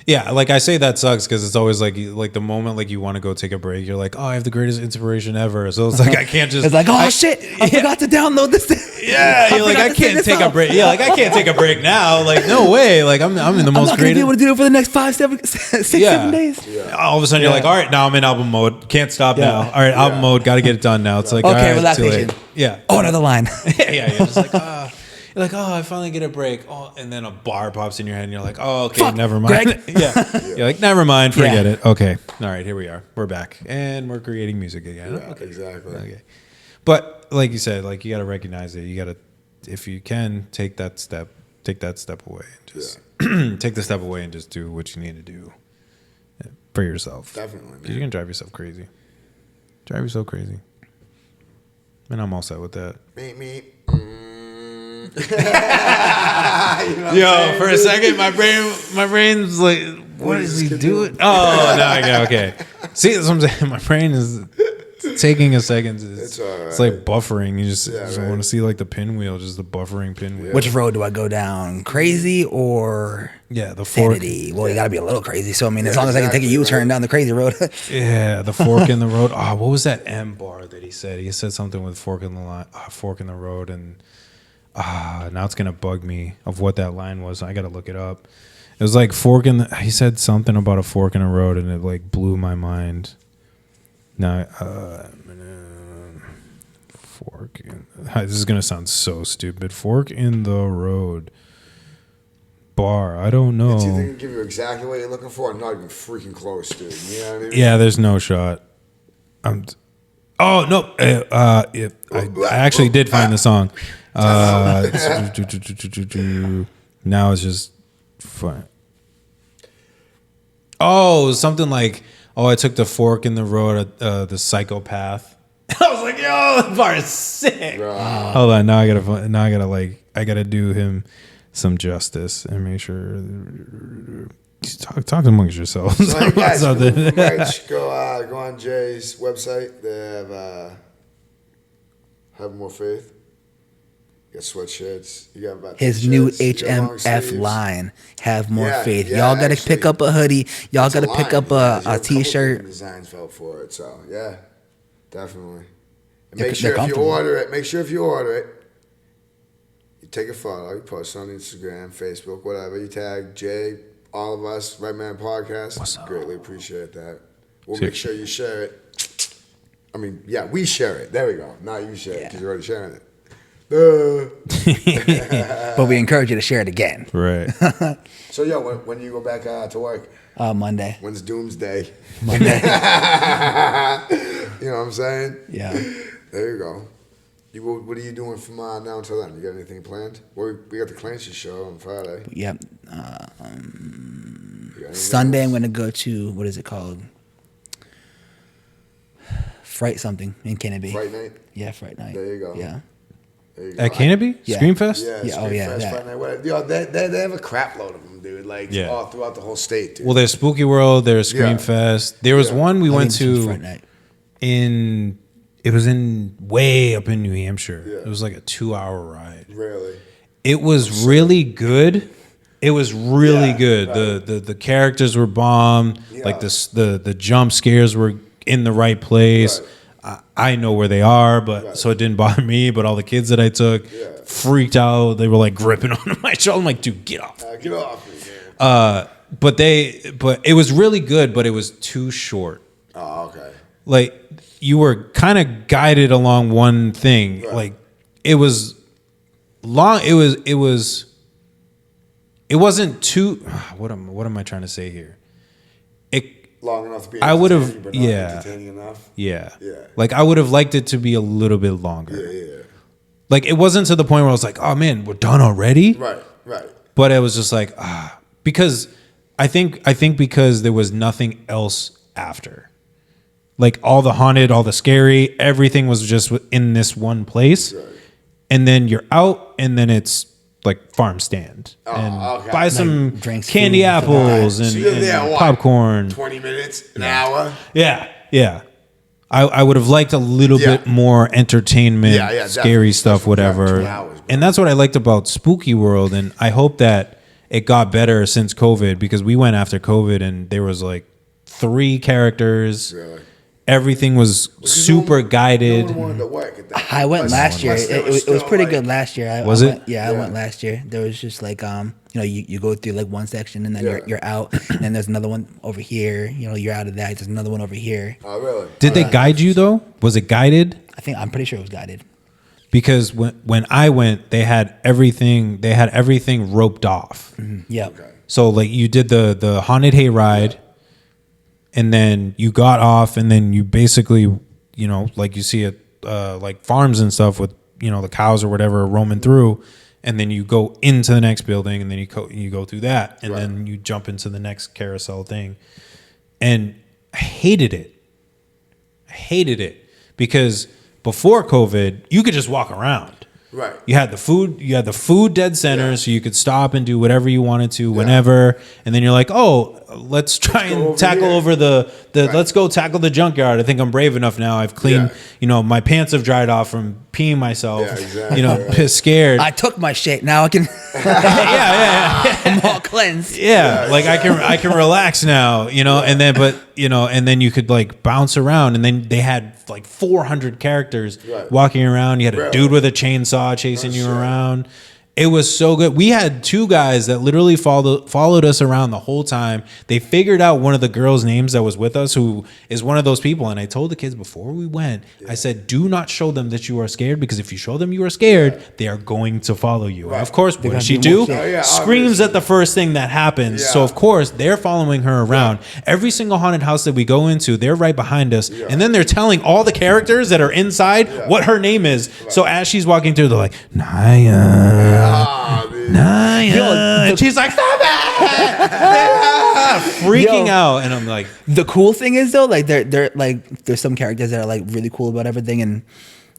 Speaker 3: Yeah, like I say that sucks because it's always like the moment like you want to go take a break, you're like, oh, I have the greatest inspiration ever. So it's like I can't just.
Speaker 4: It's like, oh shit, I forgot to download this thing.
Speaker 3: Yeah, you're like I can't take a break. Yeah, like I can't take a break now. Like no way. Like I'm in the
Speaker 4: I'm
Speaker 3: most
Speaker 4: not gonna be
Speaker 3: creative.
Speaker 4: able to do it for the next 7 days.
Speaker 3: All of a sudden you're like, all right, now I'm in album mode. Can't stop now. All right, album mode. Got to get it done now. It's like
Speaker 4: Okay,
Speaker 3: all right, it's too
Speaker 4: relaxation.
Speaker 3: late. Yeah.
Speaker 4: Oh, another line.
Speaker 3: yeah. You're just like you're like, oh, I finally get a break. Oh, and then a bar pops in your head, and you're like, oh, okay,
Speaker 4: Fuck,
Speaker 3: never mind.
Speaker 4: Greg.
Speaker 3: yeah. You're like, never mind, forget
Speaker 4: Yeah.
Speaker 3: it. Okay, all right, here we are. We're back, and we're creating music again.
Speaker 2: Yeah,
Speaker 3: Okay,
Speaker 2: exactly.
Speaker 3: okay. But like you said, like you got to recognize it. You got to, if you can, take that step away, and just take the step away and just do what you need to do for yourself.
Speaker 2: Definitely,
Speaker 3: 'Cause
Speaker 2: man.
Speaker 3: you can drive yourself crazy. Drive yourself crazy. And I'm all set with that.
Speaker 2: Me.
Speaker 3: Yo, for a second, my brain's like, what is he doing? Oh, no, I get okay. See, that's what I'm saying. My brain is taking a second. It's
Speaker 2: all right.
Speaker 3: It's like buffering. You just
Speaker 2: right.
Speaker 3: want to see like the pinwheel, just the buffering pinwheel.
Speaker 4: Which road do I go down? Crazy or
Speaker 3: Yeah, the fork.
Speaker 4: sanity? Well, you gotta be a little crazy. So I mean, as long as I can take a
Speaker 2: exactly,
Speaker 4: U-turn down the crazy road.
Speaker 3: Yeah, the fork in the road. Oh, what was that M bar that he said? He said something with fork in the line, fork in the road, and now it's gonna bug me of what that line was. I gotta look it up. It was like fork in the. He said something about a fork in the road, and it like blew my mind. Now, fork. This is gonna sound so stupid. Fork in the road. Bar. I don't know.
Speaker 2: It's either gonna give you exactly what you're looking for or not even freaking close, dude. You know what I mean?
Speaker 3: Yeah, there's no shot. Oh no! I actually did find the song. Now it's just fun. Oh, something like, oh, I took the fork in the road. The psychopath. I was like, yo, that bar is sick.
Speaker 2: Bro.
Speaker 3: Hold on, now I gotta do him some justice and make sure. Talk amongst yourselves.
Speaker 2: So, hey, guys,
Speaker 3: Something.
Speaker 2: merch, go on Jay's website. They have more faith. You got sweatshirts. You got about
Speaker 4: His
Speaker 2: t-shirts,
Speaker 4: new
Speaker 2: you got long
Speaker 4: HMF
Speaker 2: sleeves.
Speaker 4: line, have more
Speaker 2: Yeah,
Speaker 4: faith.
Speaker 2: yeah,
Speaker 4: Y'all gotta
Speaker 2: actually,
Speaker 4: pick up a hoodie. Y'all
Speaker 2: It's a
Speaker 4: gotta pick
Speaker 2: line,
Speaker 4: up
Speaker 2: yeah.
Speaker 4: a
Speaker 2: Couple
Speaker 4: t-shirt.
Speaker 2: different designs felt for it. So yeah, definitely. And
Speaker 4: They're
Speaker 2: make sure if you
Speaker 4: comfortable.
Speaker 2: order it, you take a photo, you post it on Instagram, Facebook, whatever. You tag Jay, all of us, Right Man Podcast.
Speaker 3: What's up?
Speaker 2: Greatly appreciate that. We'll
Speaker 3: See-
Speaker 2: make sure you share it. I mean, yeah, we share it. There we go. Not you share it because you're already sharing it.
Speaker 4: But we encourage you to share it again.
Speaker 3: Right.
Speaker 2: So, yo, when you go back to work?
Speaker 4: Monday.
Speaker 2: When's Doomsday?
Speaker 4: Monday.
Speaker 2: You know what I'm saying?
Speaker 4: Yeah.
Speaker 2: There you go. What are you doing from now until then? You got anything planned? We got the Clancy show on Friday.
Speaker 4: Yep.
Speaker 2: You got anything
Speaker 4: Sunday, I'm
Speaker 2: else?
Speaker 4: gonna go to what is it called? Fright something in Kennedy.
Speaker 2: Fright night?
Speaker 4: Yeah, Fright night.
Speaker 2: There you go.
Speaker 4: Yeah.
Speaker 2: There you go.
Speaker 3: At Canopy?
Speaker 4: Yeah.
Speaker 3: Screamfest?
Speaker 2: Yeah,
Speaker 4: Yeah, oh, yeah,
Speaker 2: Screamfest,
Speaker 4: that.
Speaker 2: Fright night, whatever. Yo, they have a crap load of them, dude. Like
Speaker 3: Yeah.
Speaker 2: all throughout the whole state, dude.
Speaker 3: Well, there's Spooky World, there's
Speaker 2: Yeah.
Speaker 3: Screamfest. There was
Speaker 2: Yeah.
Speaker 3: one we
Speaker 4: I
Speaker 3: went
Speaker 4: think this was
Speaker 3: to
Speaker 4: Fright night.
Speaker 3: it was in way up in New Hampshire.
Speaker 2: Yeah.
Speaker 3: It was like a 2-hour ride.
Speaker 2: Really?
Speaker 3: It was really good. It was really
Speaker 2: Yeah,
Speaker 3: good.
Speaker 2: right.
Speaker 3: The characters were bomb.
Speaker 2: Yeah.
Speaker 3: Like the jump scares were in the right place.
Speaker 2: Right.
Speaker 3: I know where they are, but
Speaker 2: Right.
Speaker 3: so it didn't bother me. But all the kids that I took freaked out. They were like gripping onto my shoulder. I'm like, dude, get off.
Speaker 2: Get off me, man.
Speaker 3: But it was really good, but it was too short.
Speaker 2: Oh, okay.
Speaker 3: Like you were kind of guided along one thing.
Speaker 2: Right.
Speaker 3: Like it was long. It wasn't too. What am I trying to say here?
Speaker 2: Long enough to be
Speaker 3: I would've-
Speaker 2: entertaining, but not
Speaker 3: yeah.
Speaker 2: entertaining enough.
Speaker 3: Yeah.
Speaker 2: Yeah.
Speaker 3: Like I would have liked it to be a little bit longer.
Speaker 2: Yeah.
Speaker 3: Like it wasn't to the point where I was like, oh man, we're done already.
Speaker 2: Right.
Speaker 3: But it was just like, because I think because there was nothing else after. Like all the haunted, all the scary, everything was just in this one place.
Speaker 2: Right.
Speaker 3: And then you're out, and then it's like farm stand and
Speaker 2: okay.
Speaker 3: buy some
Speaker 4: drinks,
Speaker 3: candy
Speaker 4: food,
Speaker 3: apples
Speaker 2: So you're there,
Speaker 3: and
Speaker 2: what,
Speaker 3: popcorn.
Speaker 2: 20 minutes, an hour.
Speaker 3: Yeah. I would have liked a little
Speaker 2: Yeah.
Speaker 3: bit more entertainment,
Speaker 2: Yeah, definitely.
Speaker 3: scary stuff,
Speaker 2: Especially when you have
Speaker 3: whatever.
Speaker 2: 2 hours, bro.
Speaker 3: And that's what I liked about Spooky World. And I hope that it got better since COVID, because we went after COVID and there was like 3 characters.
Speaker 2: Really?
Speaker 3: Everything was super guided.
Speaker 2: No one wanted to work at that.
Speaker 4: I went last year. It was pretty good last year.
Speaker 3: Was it?
Speaker 4: Yeah, I went last year. There was just like you go through like one section and then you're out, and then there's another one over here. You're out of that. There's another one over here.
Speaker 2: Oh, really?
Speaker 3: Did they guide you though? Was it guided?
Speaker 4: I'm pretty sure it was guided.
Speaker 3: Because when I went, they had everything. They had everything roped off.
Speaker 4: Yeah.
Speaker 3: So like you did the haunted hayride, and then you got off, and then you basically, like you see it like farms and stuff with the cows or whatever roaming through, and then you go into the next building, and then you go through that, and then you jump into the next carousel thing, and I hated it because before COVID you could just walk around.
Speaker 2: Right.
Speaker 3: You had the food dead center, so you could stop and do whatever you wanted to whenever. And then you're like, oh, let's try
Speaker 2: go
Speaker 3: and
Speaker 2: over
Speaker 3: tackle
Speaker 2: here.
Speaker 3: over the let's go tackle the junkyard. I think I'm brave enough now. I've cleaned, my pants have dried off from peeing myself.
Speaker 2: Yeah, exactly.
Speaker 3: Pissed, scared.
Speaker 4: I took my shit. Now I can.
Speaker 3: yeah.
Speaker 4: I'm all cleansed.
Speaker 3: Yeah, like I can relax now, and then you could like bounce around, and then they had like 400 characters walking around. You had a dude with a chainsaw chasing you around. It was so good. We had 2 guys that literally followed us around the whole time. They figured out one of the girls' names that was with us, who is one of those people. And I told the kids before we went, I said, do not show them that you are scared, because if you show them you are scared, they are going to follow you. And of course, what does she do? Screams at the first thing that happens. So of course, they're following her around. Every single haunted house that we go into, they're right behind us. And then they're telling all the characters that are inside what her name is. So as she's walking through, they're like, Naya.
Speaker 2: Ah, dude.
Speaker 3: Naya. And she's like, stop it! freaking out, and I'm like,
Speaker 4: the cool thing is though, like they're like there's some characters that are like really cool about everything, and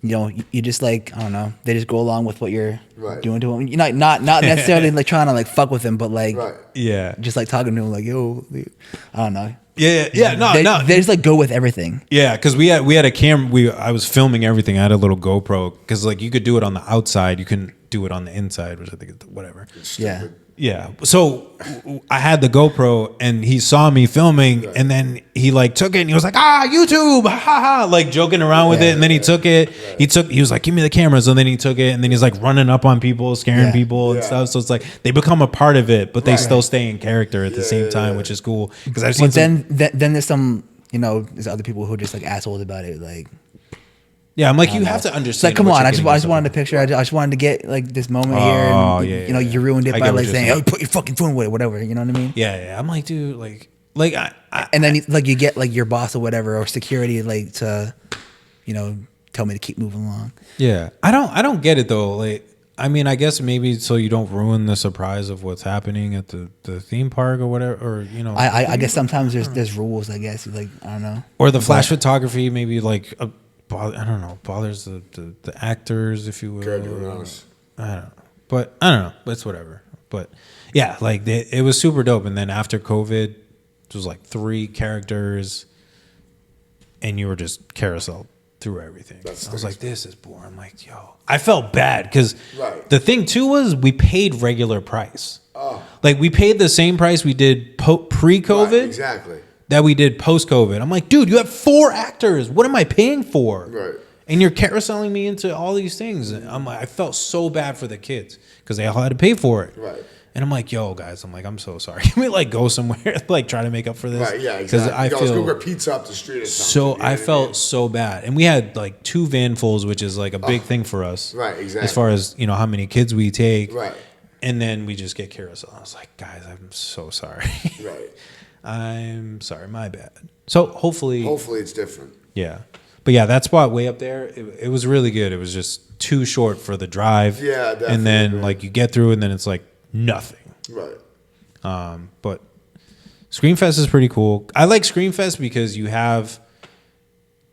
Speaker 4: you know you just like I don't know, they just go along with what you're doing to them. You're not necessarily like trying to like fuck with them, but like
Speaker 3: yeah,
Speaker 4: just like talking to them like yo, I don't know.
Speaker 3: Yeah. No,
Speaker 4: they just like go with everything.
Speaker 3: Yeah, because we had a camera. I was filming everything. I had a little GoPro because like you could do it on the outside, you couldn't do it on the inside, which I think is whatever.
Speaker 4: Yeah.
Speaker 3: Yeah. So I had the GoPro and he saw me filming and then he like took it and he was like, YouTube, ha ha, like joking around with it. And then he took it. He was like, give me the camera. So then he took it and then he's like running up on people, scaring people and stuff. So it's like they become a part of it, but they still stay in character at the same time, which is cool. Because I've seen
Speaker 4: then there's some, you know, there's other people who are just like assholes about it. Like,
Speaker 3: yeah, I'm like, you have to understand.
Speaker 4: It's like, come on, I just wanted a picture. I just waned to get like this moment here. And, you know, you ruined it by like saying, "Oh, put your fucking phone away," whatever. You know what I mean?
Speaker 3: Yeah. I'm like, dude, like I
Speaker 4: and then like you get like your boss or whatever or security like to, you know, tell me to keep moving along.
Speaker 3: Yeah, I don't get it though. Like, I mean, I guess maybe so you don't ruin the surprise of what's happening at the theme park or whatever, or you know.
Speaker 4: I guess sometimes there's rules. I guess like I don't know.
Speaker 3: Or the flash photography, maybe like. I don't know, bothers the actors, if you will.
Speaker 2: God, who knows?
Speaker 3: I don't know. But I don't know. It's whatever. But yeah, like it was super dope. And then after COVID, it was like 3 characters and you were just carousel through everything. I was like, this is boring. I'm like, yo. I felt bad because the thing too was we paid regular price. Oh. Like we paid the same price we did pre-COVID.
Speaker 2: Right, exactly.
Speaker 3: That we did post-COVID. I'm like, dude, you have 4 actors. What am I paying for?
Speaker 2: Right.
Speaker 3: And you're carouseling me into all these things. And I'm like, I felt so bad for the kids because they all had to pay for it.
Speaker 2: Right.
Speaker 3: And I'm like, yo, guys, I'm so sorry. Can we like go somewhere, like try to make up for this?
Speaker 2: Right, yeah, exactly.
Speaker 3: I
Speaker 2: let's
Speaker 3: feel
Speaker 2: go get pizza up the street or something.
Speaker 3: so I felt so bad. And we had like 2 vanfuls, which is like a big thing for us.
Speaker 2: Right, exactly.
Speaker 3: As far as, you know, how many kids we take.
Speaker 2: Right.
Speaker 3: And then we just get carousel. I was like, guys, I'm so sorry.
Speaker 2: Right.
Speaker 3: I'm sorry, my bad. So hopefully
Speaker 2: it's different.
Speaker 3: Yeah. But yeah, that spot way up there, it was really good. It was just too short for the drive.
Speaker 2: Yeah, definitely.
Speaker 3: And then like you get through and then it's like nothing.
Speaker 2: Right.
Speaker 3: But Screamfest is pretty cool. I like Screamfest because you have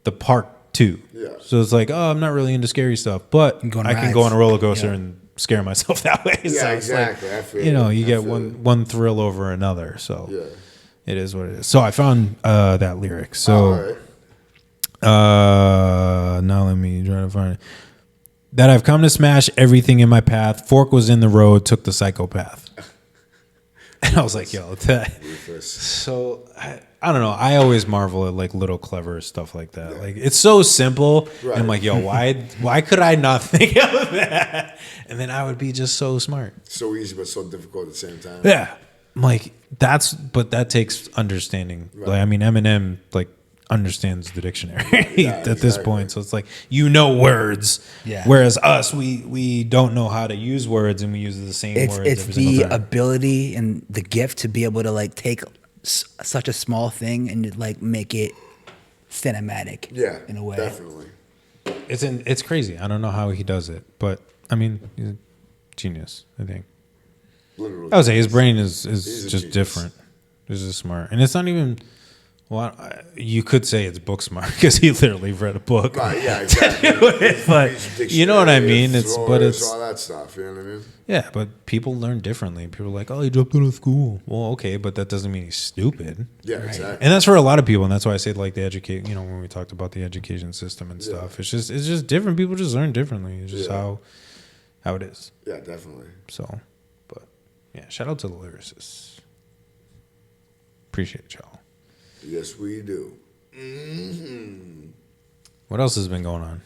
Speaker 3: the park too.
Speaker 2: Yeah.
Speaker 3: So it's like, oh, I'm not really into scary stuff, but I can go on a roller coaster and scare myself that way.
Speaker 2: Yeah,
Speaker 3: so
Speaker 2: exactly.
Speaker 3: Like,
Speaker 2: I feel
Speaker 3: you know,
Speaker 2: it.
Speaker 3: you get one thrill over another. So
Speaker 2: yeah.
Speaker 3: It is what it is. So I found that lyric. So now let me try to find it. That I've come to smash everything in my path. Fork was in the road, took the psychopath. And I was like, yo, that. So I don't know. I always marvel at like little clever stuff like that. Yeah. Like it's so simple. Right. And I'm like, yo, why could I not think of that? And then I would be just so smart.
Speaker 2: So easy, but so difficult at the same time.
Speaker 3: Yeah. I'm like, but that takes understanding. Right. Like, I mean, Eminem like understands the dictionary at this point. So it's like, you know words. Yeah. Whereas us, we don't know how to use words and we use the same words.
Speaker 4: It's the ability and the gift to be able to like take such a small thing and like make it cinematic.
Speaker 2: Yeah.
Speaker 4: In a way.
Speaker 2: Definitely.
Speaker 3: It's crazy. I don't know how he does it, but I mean, he's a genius, I think.
Speaker 2: Literally.
Speaker 3: I would say his brain is just different. He's just smart. And it's not even, well, you could say it's book smart because he literally read a book.
Speaker 2: Right, yeah, exactly.
Speaker 3: But you know what I mean? It's all
Speaker 2: that stuff, you know what I mean?
Speaker 3: Yeah, but people learn differently. People are like, oh, he dropped out of school. Well, okay, but that doesn't mean he's stupid.
Speaker 2: Yeah, exactly.
Speaker 3: And that's for a lot of people, and that's why I say like the educate, you know, when we talked about the education system and stuff. It's just different. People just learn differently. It's just how it is.
Speaker 2: Yeah, definitely.
Speaker 3: So, but yeah, shout out to the lyricists. Appreciate y'all.
Speaker 2: Yes, we do. Mm-hmm.
Speaker 3: What else has been going on?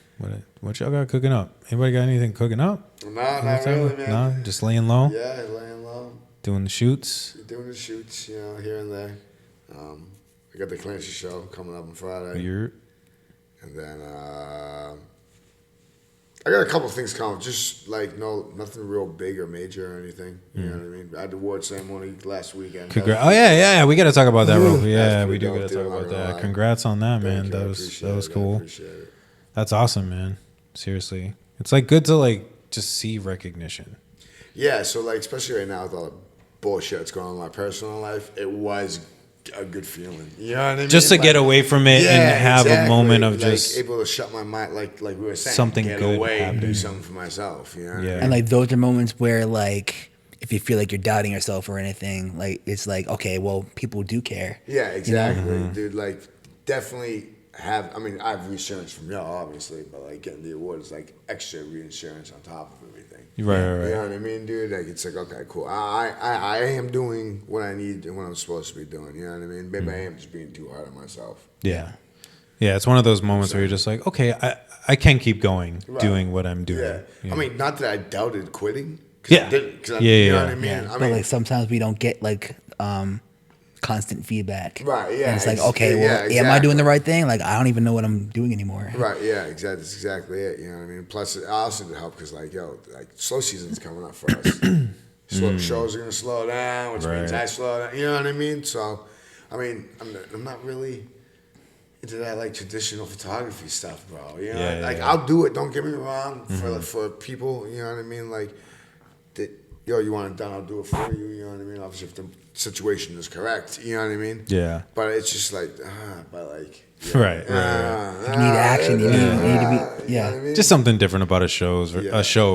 Speaker 3: What y'all got cooking up? Anybody got anything cooking up?
Speaker 2: Nah, not really, man.
Speaker 3: Nah, just laying low?
Speaker 2: Yeah, laying low.
Speaker 3: Doing the shoots?
Speaker 2: Doing the shoots, you know, here and there. I got the Clancy show coming up on Friday. And then I got a couple things coming, just like nothing real big or major or anything. You know what I mean? I had the award ceremony last weekend.
Speaker 3: Oh yeah, we got to talk about that real quick. Yeah, we do got to talk about that. Congrats on that, man. That was cool.
Speaker 2: I appreciate it.
Speaker 3: That's awesome, man. Seriously, it's like good to like just see recognition.
Speaker 2: Yeah, so like especially right now with all the bullshit that's going on in my personal life, it was a good feeling. You know what I mean?
Speaker 3: Just to get away from it and have a moment of
Speaker 2: like,
Speaker 3: just
Speaker 2: able to shut my mind, like we were saying,
Speaker 3: something
Speaker 2: get
Speaker 3: good
Speaker 2: away and do
Speaker 3: happening.
Speaker 2: something for myself. You know? What I
Speaker 3: Yeah.
Speaker 2: mean?
Speaker 4: And like those are moments where like if you feel like you're doubting yourself or anything, like it's like, okay, well, people do care.
Speaker 2: Yeah, exactly,
Speaker 3: Mm-hmm.
Speaker 2: dude. Like, definitely have. I mean, I have reinsurance from y'all, obviously, but like getting the award is like extra reinsurance on top of everything.
Speaker 3: Right.
Speaker 2: You know what I mean, dude? Like, it's like, okay, cool. I am doing what I need and what I'm supposed to be doing. You know what I mean? Maybe I am just being too hard on myself.
Speaker 3: Yeah. Yeah, it's one of those moments where you're just like, okay, I can keep going
Speaker 2: Right.
Speaker 3: doing what I'm doing.
Speaker 2: Yeah.
Speaker 3: Yeah.
Speaker 2: I mean, not that I doubted quitting. 'Cause
Speaker 3: Yeah.
Speaker 2: I didn't. 'Cause
Speaker 3: Yeah,
Speaker 2: you know
Speaker 3: yeah,
Speaker 2: what I mean?
Speaker 4: Yeah,
Speaker 2: I
Speaker 4: but
Speaker 2: mean,
Speaker 4: like sometimes we don't get like constant feedback.
Speaker 2: Right, yeah,
Speaker 4: And it's like,
Speaker 2: ex-
Speaker 4: okay, well,
Speaker 2: yeah,
Speaker 4: am I
Speaker 2: exactly.
Speaker 4: doing the right thing? Like, I don't even know what I'm doing anymore.
Speaker 2: right, yeah, exactly. That's exactly it. You know what I mean? Plus, it also did help because, like, yo, like, slow season's coming up for us. Shows are going to slow down, which means
Speaker 3: Right.
Speaker 2: I slow down. You know what I mean? So, I mean, I'm not really into that, like, traditional photography stuff, bro. You know?
Speaker 3: Yeah,
Speaker 2: like,
Speaker 3: yeah.
Speaker 2: I'll do it, don't get me wrong, for people, you know what I mean? Like, that, yo, you want it done, I'll do it for you, you know what I mean? Obviously, if the situation is correct, you know what I mean?
Speaker 3: Yeah.
Speaker 2: But it's just like, yeah.
Speaker 3: Right.
Speaker 4: You need action. You need to be,
Speaker 2: You know what
Speaker 4: yeah.
Speaker 2: I mean?
Speaker 3: Just something different about a show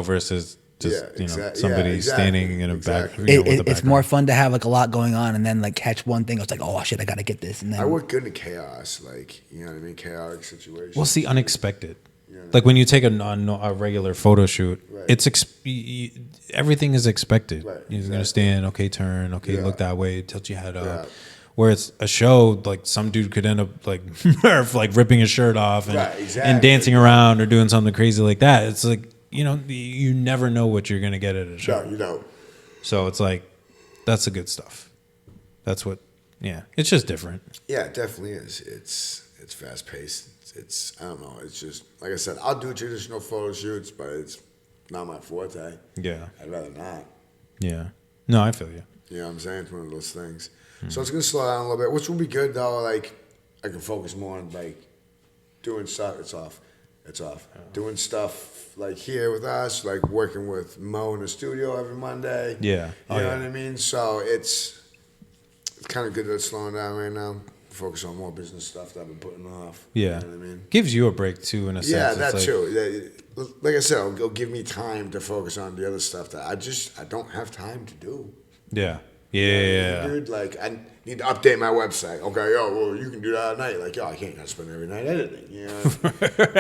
Speaker 3: versus just somebody standing in a back.
Speaker 2: exactly.
Speaker 3: You know, with the
Speaker 4: It's more fun to have like a lot going on and then like catch one thing. It's like, oh shit, I gotta get this. And then
Speaker 2: I work good in chaos, like, you know what I mean? Chaotic situations.
Speaker 3: Well, see, unexpected. Like when you take a regular photo shoot,
Speaker 2: Right.
Speaker 3: it's everything is expected.
Speaker 2: Right,
Speaker 3: You're
Speaker 2: exactly.
Speaker 3: gonna stand, okay, turn, okay,
Speaker 2: Yeah.
Speaker 3: look that way, tilt your head up.
Speaker 2: Yeah.
Speaker 3: Where it's a show, like some dude could end up like like ripping his shirt off and,
Speaker 2: Right, exactly.
Speaker 3: and dancing around or doing something crazy like that. It's like, you never know what you're gonna get at a show.
Speaker 2: No, you know.
Speaker 3: So it's like, that's the good stuff. That's what, it's just different.
Speaker 2: Yeah, it definitely is. It's fast paced. It's I don't know. It's just like I said. I'll do traditional photo shoots, but it's not my forte.
Speaker 3: Yeah.
Speaker 2: I'd rather not.
Speaker 3: Yeah. No, I feel you.
Speaker 2: You know what I'm saying? It's one of those things. So it's gonna slow down a little bit, which will be good though. Like I can focus more on like doing stuff. It's off. Doing stuff like here with us, like working with Mo in the studio every Monday.
Speaker 3: Yeah.
Speaker 2: You know what I mean? So it's kind of good that it's slowing down right now. Focus on more business stuff that I've been putting off.
Speaker 3: Yeah.
Speaker 2: You know what I mean?
Speaker 3: Gives you a break too, in a sense.
Speaker 2: Yeah,
Speaker 3: It's
Speaker 2: that
Speaker 3: like,
Speaker 2: too. Yeah, like I said, it'll give me time to focus on the other stuff that I don't have time to do.
Speaker 3: Yeah. Yeah.
Speaker 2: Dude, like I need to update my website. Okay, well, you can do that at night. Like, I can't spend every night editing. You know,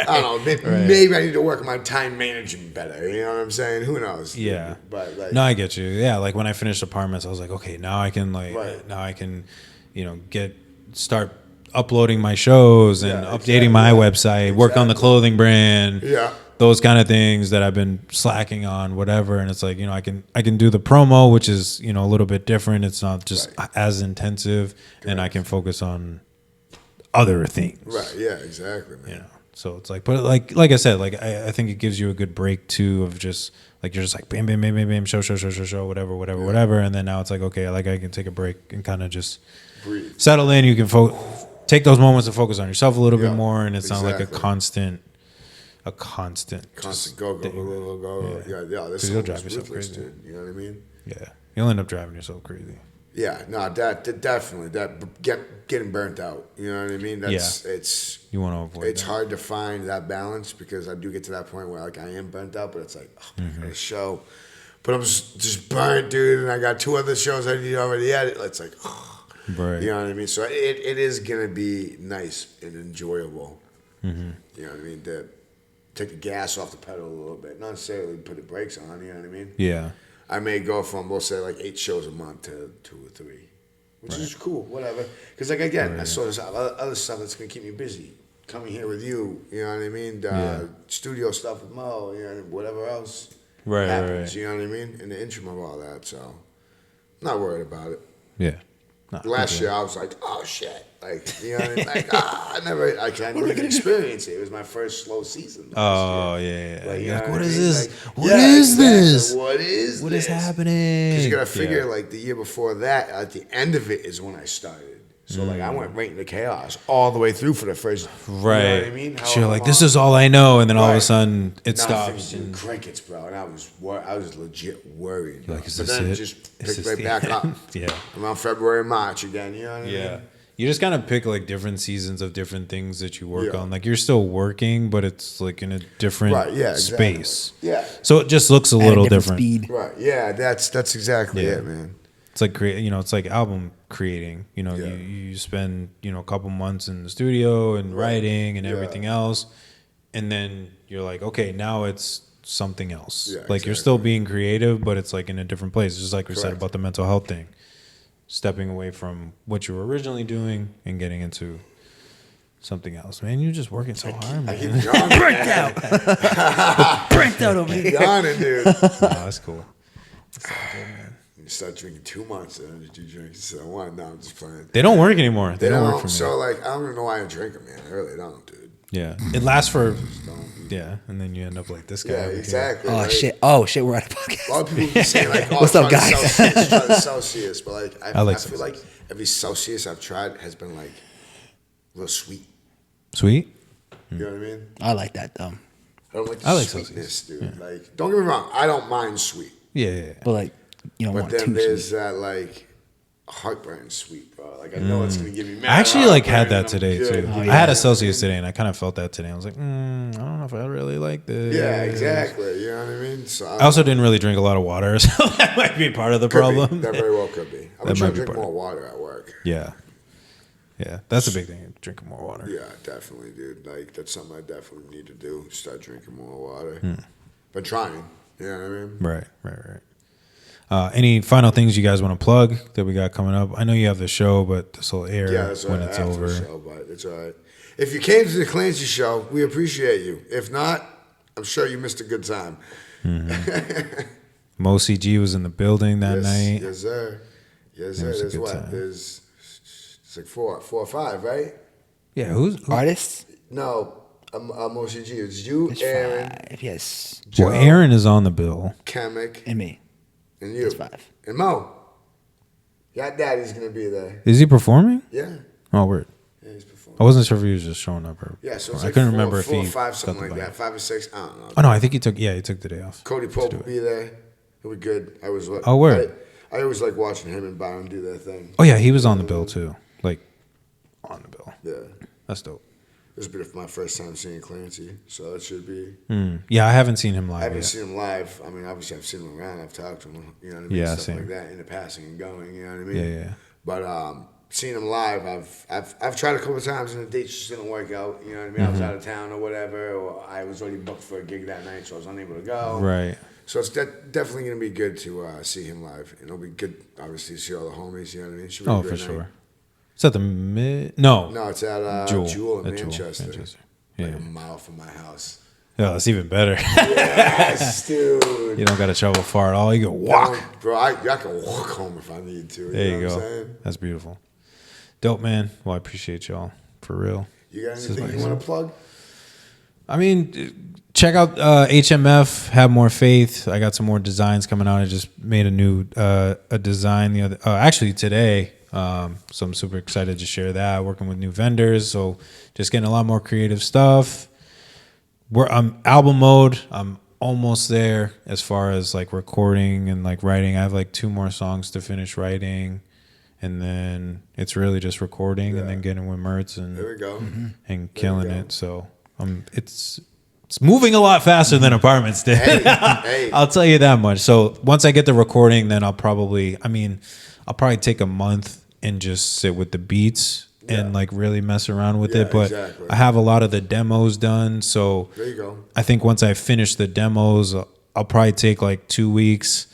Speaker 2: I don't know. Maybe I need to work on my time management better. You know what I'm saying? Who knows?
Speaker 3: Yeah.
Speaker 2: But like,
Speaker 3: No, I get you. Yeah, like when I finished Apartments, I was like, okay, now I can
Speaker 2: Right.
Speaker 3: start uploading my shows and
Speaker 2: Yeah,
Speaker 3: updating my website, work on the
Speaker 2: Exactly.
Speaker 3: clothing brand.
Speaker 2: Yeah.
Speaker 3: Those kind of things that I've been slacking on, whatever. And it's like, I can do the promo, which is, a little bit different. It's not just as intensive, and I can focus on other things.
Speaker 2: right? Yeah, exactly, man.
Speaker 3: So it's like, but like I said, like I think it gives you a good break too of just like you're just like bam, bam, bam, bam, bam, show, whatever, and then now it's like, okay, like I can take a break and kind of just
Speaker 2: Breathe.
Speaker 3: settle in. You can take those moments to focus on yourself a little bit
Speaker 2: Yeah,
Speaker 3: more, and it's not like a
Speaker 2: exactly.
Speaker 3: constant
Speaker 2: Constant
Speaker 3: just
Speaker 2: go.
Speaker 3: thing.
Speaker 2: Yeah. This
Speaker 3: you'll
Speaker 2: is
Speaker 3: drive yourself
Speaker 2: ruthless,
Speaker 3: crazy.
Speaker 2: dude. You know what I mean?
Speaker 3: Yeah, you'll end up driving yourself crazy.
Speaker 2: Yeah, no, that definitely getting burnt out. You know what I mean? It's
Speaker 3: You want to avoid.
Speaker 2: it's
Speaker 3: that.
Speaker 2: hard to find that balance because I do get to that point where like I am burnt out, but it's like I got a show, but I'm just burnt, dude, and I got 2 other shows I need to already edit. It's like,
Speaker 3: Right.
Speaker 2: you know what I mean? So it is gonna be nice and enjoyable.
Speaker 3: Mm-hmm.
Speaker 2: You know what I mean? To take the gas off the pedal a little bit, not necessarily put the brakes on. You know what I mean?
Speaker 3: Yeah.
Speaker 2: I may go from, we'll say, like 8 shows a month to 2 or 3, which is cool, whatever. Because, like, again, I saw this other stuff that's going to keep me busy. Coming here with you, you know what I mean? Studio stuff with Mo, you know, whatever else happens, you know what I mean? In the interim of all that, so I'm not worried about it.
Speaker 3: Yeah. No,
Speaker 2: Last year, I was like, oh, shit. Like, you know what I mean? Like, I didn't even experience it. It was my first slow season.
Speaker 3: Oh yeah.
Speaker 2: Like,
Speaker 3: You're like,
Speaker 2: know
Speaker 3: what
Speaker 2: I
Speaker 3: is
Speaker 2: mean?
Speaker 3: this?
Speaker 2: Like,
Speaker 3: What is
Speaker 2: exactly.
Speaker 3: this?
Speaker 2: What is
Speaker 3: What
Speaker 2: this?
Speaker 3: is happening?
Speaker 2: Because you got to figure,
Speaker 3: Yeah.
Speaker 2: like, the year before that, at the end of it is when I started. So like I went right into chaos all the way through for the first.
Speaker 3: Right.
Speaker 2: You know what I mean?
Speaker 3: So you're like, this is all I know, and then all of a sudden it
Speaker 2: Nothing,
Speaker 3: stops.
Speaker 2: dude, crickets, bro, and I was legit worried.
Speaker 3: Like, is
Speaker 2: but
Speaker 3: this
Speaker 2: then
Speaker 3: it?
Speaker 2: just
Speaker 3: Is
Speaker 2: picked
Speaker 3: this
Speaker 2: right back up.
Speaker 3: Yeah.
Speaker 2: Around February, March again. You know what I mean?
Speaker 3: Yeah. You just kind of pick like different seasons of different things that you work
Speaker 2: Yeah.
Speaker 3: on. Like you're still working, but it's like in a different
Speaker 2: exactly.
Speaker 3: space.
Speaker 2: Yeah.
Speaker 3: So it just looks a
Speaker 4: At
Speaker 3: little
Speaker 4: different
Speaker 3: different.
Speaker 4: speed.
Speaker 2: Right. Yeah. That's exactly
Speaker 3: Yeah.
Speaker 2: it, man.
Speaker 3: It's like it's like album creating.
Speaker 2: Yeah.
Speaker 3: You spend a couple months in the studio and writing and
Speaker 2: Yeah.
Speaker 3: everything else, and then you're like, okay, now it's something else.
Speaker 2: Yeah,
Speaker 3: like you're
Speaker 2: exactly.
Speaker 3: still being creative, but it's like in a different place. Just like we said
Speaker 2: Correct.
Speaker 3: about the mental health thing, stepping away from what you were originally doing and getting into something else. Man, you're just working so hard,
Speaker 2: I
Speaker 3: man.
Speaker 2: keep yawning.
Speaker 4: Burnt out. Burnt out over here.
Speaker 2: Yawning, dude.
Speaker 3: Oh, that's cool.
Speaker 2: You start drinking 2 months, and then you drink. So one, no, I'm just playing.
Speaker 3: They don't work anymore. They don't work for me.
Speaker 2: So like, I don't even know why I drink them, man. I really don't, dude.
Speaker 3: Yeah, it lasts for
Speaker 2: Don't.
Speaker 3: and then you end up like this guy.
Speaker 2: Yeah,
Speaker 3: over here.
Speaker 2: exactly.
Speaker 4: Oh
Speaker 2: right?
Speaker 4: shit. Oh shit. We're at a
Speaker 2: A
Speaker 4: podcast.
Speaker 2: lot of people be saying like, "Oh,
Speaker 4: What's up,
Speaker 2: try the
Speaker 4: guys?"
Speaker 2: Celsius, try the Celsius," but like, I
Speaker 3: like
Speaker 2: feel like every Celsius I've tried has been like a little sweet.
Speaker 3: Sweet.
Speaker 2: You know what I mean?
Speaker 4: I like that though.
Speaker 2: I don't like the
Speaker 3: I like
Speaker 2: sweetness,
Speaker 3: Celsius.
Speaker 2: dude. Like, don't get me wrong, I don't mind sweet,
Speaker 3: Yeah.
Speaker 4: But like, you don't
Speaker 2: but
Speaker 4: want
Speaker 2: then
Speaker 4: too
Speaker 2: there's
Speaker 4: sweet.
Speaker 2: that like heartburn sweet, bro. Like I know it's gonna give me. Mad
Speaker 3: I actually like had
Speaker 2: heartburn,
Speaker 3: that today
Speaker 2: and I'm
Speaker 3: too.
Speaker 2: good.
Speaker 4: Oh,
Speaker 3: I
Speaker 4: yeah.
Speaker 3: had a Celsius today, and I kind of felt that today. I was like, I don't know if I really like this.
Speaker 2: Yeah, exactly. You know what I mean? So
Speaker 3: I also didn't really drink a lot of water, so that might be part of the
Speaker 2: could be.
Speaker 3: problem.
Speaker 2: That very well could be. I'm
Speaker 3: That
Speaker 2: gonna try
Speaker 3: might
Speaker 2: to
Speaker 3: be
Speaker 2: drink
Speaker 3: part
Speaker 2: more
Speaker 3: of it.
Speaker 2: water at work.
Speaker 3: Yeah. Yeah, that's a big thing. Drinking more water.
Speaker 2: Yeah, definitely, dude. Like that's something I definitely need to do. Start drinking more water.
Speaker 3: Hmm.
Speaker 2: But trying. You know what I mean?
Speaker 3: Right. Any final things you guys want to plug that we got coming up? I know you have the show, but this will air
Speaker 2: Yeah, that's
Speaker 3: when
Speaker 2: right.
Speaker 3: it's
Speaker 2: After
Speaker 3: over.
Speaker 2: the show, but it's all right. If you came to the Clancy show, we appreciate you. If not, I'm sure you missed a good time.
Speaker 3: MOCG was in the building that
Speaker 2: yes,
Speaker 3: night.
Speaker 2: yes, sir. Yes, sir.
Speaker 3: was a
Speaker 2: There's
Speaker 3: good
Speaker 2: what?
Speaker 3: time.
Speaker 2: There's it's like four or five, right?
Speaker 3: Yeah, who's
Speaker 4: Artists?
Speaker 2: No, MOCG. It's you,
Speaker 4: It's
Speaker 2: Aaron,
Speaker 4: 5. Yes.
Speaker 3: well, Aaron is on the bill.
Speaker 2: Kamek,
Speaker 4: And me.
Speaker 2: and you.
Speaker 4: It's 5.
Speaker 2: And Mo. Your daddy's gonna be there.
Speaker 3: Is he performing?
Speaker 2: Yeah.
Speaker 3: Oh, weird.
Speaker 2: Yeah, he's performing.
Speaker 3: I wasn't sure if he was just showing up or.
Speaker 2: Yeah, so it's
Speaker 3: I
Speaker 2: like
Speaker 3: couldn't
Speaker 2: four,
Speaker 3: remember if
Speaker 2: four
Speaker 3: he
Speaker 2: or five,
Speaker 3: got
Speaker 2: something
Speaker 3: the
Speaker 2: like
Speaker 3: bike.
Speaker 2: that. 5 or 6. I don't know.
Speaker 3: Oh no, I think he took. Yeah, he took the day off.
Speaker 2: Cody Pope will be there. It'll be good. I was.
Speaker 3: Oh, word.
Speaker 2: I always like watching him and Byron do their thing.
Speaker 3: Oh yeah, he was on the bill too. Like on the bill.
Speaker 2: Yeah.
Speaker 3: That's dope.
Speaker 2: This will be my first time seeing Clancy, so it should be.
Speaker 3: Yeah, I haven't seen him live
Speaker 2: I haven't
Speaker 3: yet.
Speaker 2: seen him live. I mean, obviously I've seen him around. I've talked to him. You know what I mean?
Speaker 3: Yeah,
Speaker 2: Stuff
Speaker 3: same.
Speaker 2: like that in the passing and going. You know what I mean?
Speaker 3: Yeah.
Speaker 2: But seeing him live, I've tried a couple of times and the dates just didn't work out. You know what I mean? I was out of town or whatever, or I was already booked for a gig that night, so I was unable to go.
Speaker 3: Right.
Speaker 2: So it's definitely going to be good to see him live. And it'll be good, obviously, to see all the homies. You know what I mean? Should be a
Speaker 3: Oh,
Speaker 2: great
Speaker 3: for
Speaker 2: night.
Speaker 3: sure. Is that the mid? No.
Speaker 2: No, it's at Jewel in
Speaker 3: At
Speaker 2: Manchester.
Speaker 3: Yeah.
Speaker 2: Like a mile from my house.
Speaker 3: Yeah, that's even better.
Speaker 2: Yes, dude.
Speaker 3: You don't got to travel far at all. You can walk.
Speaker 2: Bro, I can walk home if I need to.
Speaker 3: There you
Speaker 2: know
Speaker 3: go.
Speaker 2: what I'm saying?
Speaker 3: That's beautiful. Dope, man. Well, I appreciate y'all for real.
Speaker 2: You got
Speaker 3: This is
Speaker 2: anything you
Speaker 3: nice.
Speaker 2: want to plug?
Speaker 3: I mean, check out HMF. Have more faith. I got some more designs coming out. I just made a new a design the other actually today. So I'm super excited to share that. Working with new vendors, so just getting a lot more creative stuff. I'm album mode. I'm almost there as far as like recording and like writing. I have like 2 more songs to finish writing, and then it's really just recording and then getting with Mertz and
Speaker 2: There we go.
Speaker 3: and killing it. So it's moving a lot faster than apartments did.
Speaker 2: Hey.
Speaker 3: I'll tell you that much. So once I get the recording, then I'll probably take a month and just sit with the beats and like really mess around with
Speaker 2: Yeah,
Speaker 3: it. But
Speaker 2: exactly.
Speaker 3: I have a lot of the demos done. So
Speaker 2: There you go.
Speaker 3: I think once I finish the demos, I'll probably take like 2 weeks,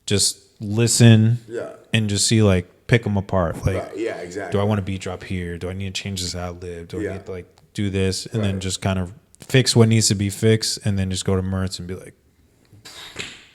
Speaker 3: just listen
Speaker 2: Yeah.
Speaker 3: and just see like pick them apart. Like,
Speaker 2: Right, yeah, exactly.
Speaker 3: do I want to beat drop here? Do I need to change this ad lib? Do I
Speaker 2: Yeah.
Speaker 3: need to like do this? And then
Speaker 2: Right.
Speaker 3: just kind of fix what needs to be fixed and then just go to Mertz and be like,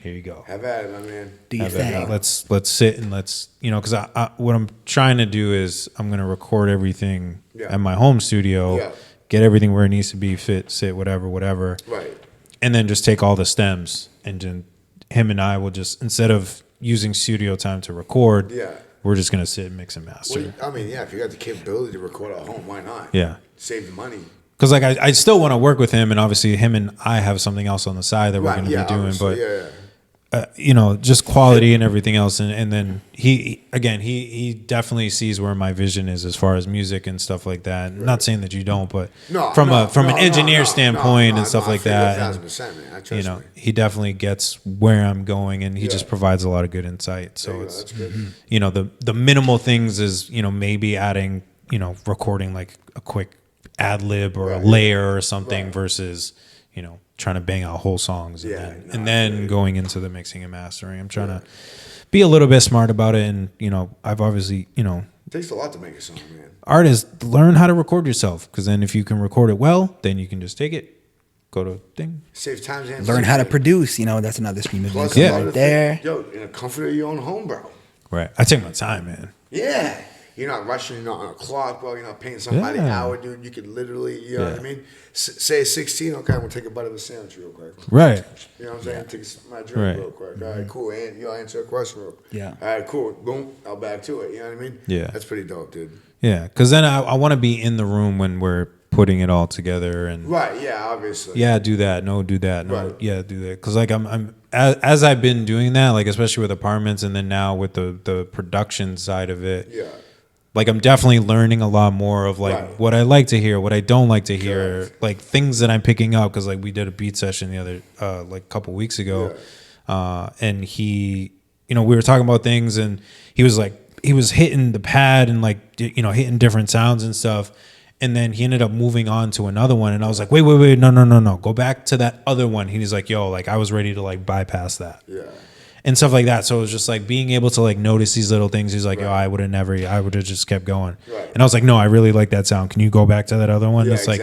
Speaker 3: here you go.
Speaker 2: Have at it, my man.
Speaker 4: Do your
Speaker 3: Have at it.
Speaker 4: thing.
Speaker 3: Let's sit and because I what I'm trying to do is I'm going to record everything
Speaker 2: Yeah.
Speaker 3: at my home studio,
Speaker 2: Yeah.
Speaker 3: get everything where it needs to be, sit, whatever,
Speaker 2: Right.
Speaker 3: and then just take all the stems and then him and I will just, instead of using studio time to record,
Speaker 2: Yeah.
Speaker 3: we're just gonna sit and mix and master.
Speaker 2: Well, I mean, yeah, if you got the capability to record at home, why not?
Speaker 3: Yeah.
Speaker 2: Save the money.
Speaker 3: Because like I still want to work with him, and obviously him and I have something else on the side that we're going to be doing. But you know, just quality and everything else, and then he definitely sees where my vision is as far as music and stuff like that. Right. Not saying that you don't, but from an engineer standpoint and stuff like that,
Speaker 2: 1,000%, man. I trust
Speaker 3: you know, he definitely gets where I'm going, and he just provides a lot of good insight. So it's
Speaker 2: that's good.
Speaker 3: You know, the minimal things is, you know, maybe adding, you know, recording like a quick ad lib or a layer or something versus, you know, trying to bang out whole songs and then going into the mixing and mastering. I'm trying to be a little bit smart about it, and you know, I've obviously, you know,
Speaker 2: it takes a lot to make a song, man.
Speaker 3: Artists, learn how to record yourself, because then if you can record it well, then you can just take it, go to thing,
Speaker 2: save time, and
Speaker 4: learn how to produce. You know, that's another stream of income right there.
Speaker 2: Yo, in the comfort of your own home, bro.
Speaker 3: Right. I take my time, man.
Speaker 2: Yeah. You're not rushing, you're not on a clock, bro. You're not paying somebody an hour, dude. You could literally, you know what I mean? Say it's 16, okay, I'm going to take a bite of a sandwich real quick.
Speaker 3: Right.
Speaker 2: You know what I'm saying? Take my drink real quick. All right, cool. And you'll answer a question real quick.
Speaker 4: Yeah.
Speaker 2: All right, cool. Boom. I'll back to it. You know what I mean?
Speaker 3: Yeah.
Speaker 2: That's pretty dope, dude.
Speaker 3: Yeah, because then I want to be in the room when we're putting it all together. And
Speaker 2: right, yeah, obviously.
Speaker 3: Yeah, do that. No, do that. No, yeah, do that. Because like I'm as I've been doing that, like especially with apartments, and then now with the production side of it.
Speaker 2: Yeah.
Speaker 3: Like I'm definitely learning a lot more of like what I like to hear, what I don't like to hear, like things that I'm picking up. Because like we did a beat session the other like a couple weeks ago, and he, you know, we were talking about things, and he was hitting the pad and like, you know, hitting different sounds and stuff, and then he ended up moving on to another one, and I was like, wait, no, go back to that other one. He's like, yo, like I was ready to like bypass that. Yeah. And stuff like that. So it was just like being able to like notice these little things. He's like, yo, I would have just kept going. Right. And I was like, no, I really like that sound. Can you go back to that other one?
Speaker 2: Yeah,
Speaker 3: it's like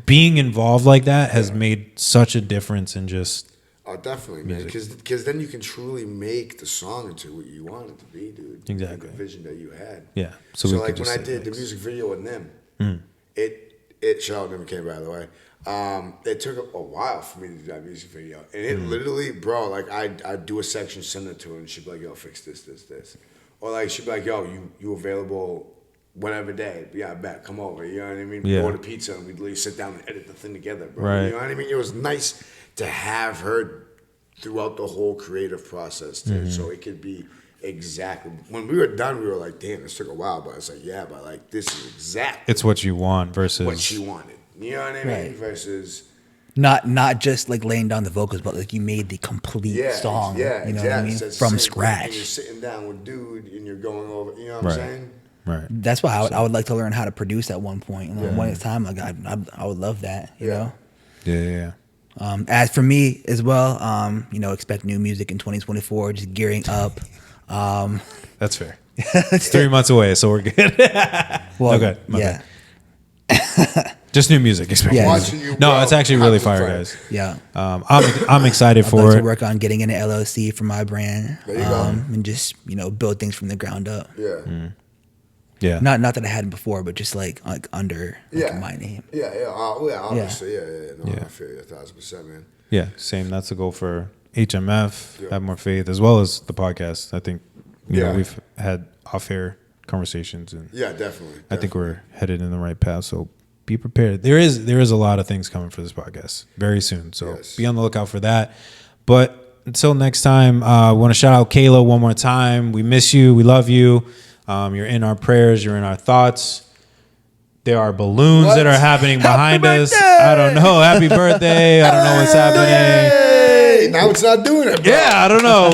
Speaker 3: being involved like that has made such a difference in just.
Speaker 2: Oh, definitely, man. Because then you can truly make the song into what you want it to be, dude.
Speaker 3: Exactly.
Speaker 2: The vision that you had.
Speaker 3: Yeah.
Speaker 2: So like when I did the music video with them, it shout out Nim K, by the way. It took a while for me to do that music video, and it literally, bro, like I'd do a section, send it to her, and she'd be like, yo, fix this, or like she'd be like, yo, you available whatever day? Yeah, I bet, come over. You know what I mean? Yeah. Order pizza, and we'd literally sit down and edit the thing together, bro.
Speaker 3: Right.
Speaker 2: You know what I mean? It was nice to have her throughout the whole creative process, too, so it could be exactly. When we were done, we were like, damn, this took a while, but it's like, yeah, but like this is exactly.
Speaker 3: It's what you want versus
Speaker 2: what she wanted. You know what I mean? Versus
Speaker 4: not just like laying down the vocals, but like you made the complete song. Yeah, you know what I mean? From scratch.
Speaker 2: And you're sitting down with dude, and you're going over. You know what I'm saying?
Speaker 3: Right.
Speaker 4: That's why I would like to learn how to produce at one point. When it's time, like I would love that. You know?
Speaker 3: Yeah.
Speaker 4: As for me as well, you know, expect new music in 2024. Just gearing up.
Speaker 3: That's fair. It's 3 months away, so we're good.
Speaker 4: Well,
Speaker 3: okay. Yeah. Just new music. No, it's actually really fire, guys.
Speaker 4: Yeah.
Speaker 3: I'm excited for
Speaker 4: like
Speaker 3: it.
Speaker 4: To work on getting into LLC for my brand, and just, you know, build things from the ground up.
Speaker 2: Yeah.
Speaker 3: Yeah.
Speaker 4: Not that I hadn't before, but just like under my name.
Speaker 2: Obviously. No, I feel you 1,000%, man.
Speaker 3: Yeah. Same. That's the goal for HMF. Have more faith, as well as the podcast. I think you know we've had off-air conversations, and
Speaker 2: definitely.
Speaker 3: I think we're headed in the right path. So be prepared. There is a lot of things coming for this podcast very soon. So be on the lookout for that. But until next time, I want to shout out Kayla one more time. We miss you. We love you. You're in our prayers. You're in our thoughts. There are balloons that are happening behind us. I don't know. Happy birthday. I don't know what's happening.
Speaker 2: Now it's not doing it, bro.
Speaker 3: Yeah, I don't know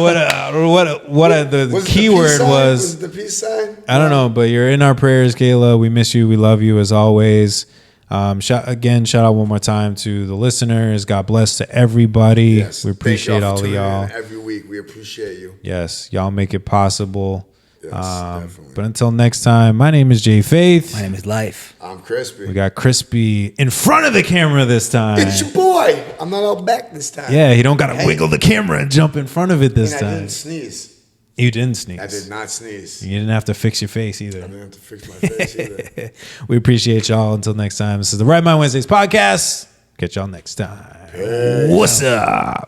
Speaker 3: what the keyword was.
Speaker 2: Was it the peace sign?
Speaker 3: I don't know, but you're in our prayers, Kayla. We miss you. We love you as always. Shout out one more time to the listeners. God bless to everybody.
Speaker 2: Yes.
Speaker 3: We appreciate all of y'all.
Speaker 2: Every week, we appreciate you.
Speaker 3: Yes, y'all make it possible.
Speaker 2: Yes, definitely.
Speaker 3: But until next time, my name is Jay Faith.
Speaker 4: My name is L.Y.F.E.
Speaker 2: I'm Krispy.
Speaker 3: We got Crispy in front of the camera this time.
Speaker 2: It's your boy. I'm not all back this time.
Speaker 3: Yeah, he don't got to wiggle the camera and jump in front of it this time.
Speaker 2: I didn't sneeze.
Speaker 3: You didn't sneeze.
Speaker 2: I did not sneeze.
Speaker 3: You didn't have to fix your face either.
Speaker 2: I didn't have to fix my face either.
Speaker 3: We appreciate y'all. Until next time, this is the Right Mind Wednesdays podcast. Catch y'all next time.
Speaker 2: Peace.
Speaker 3: What's up?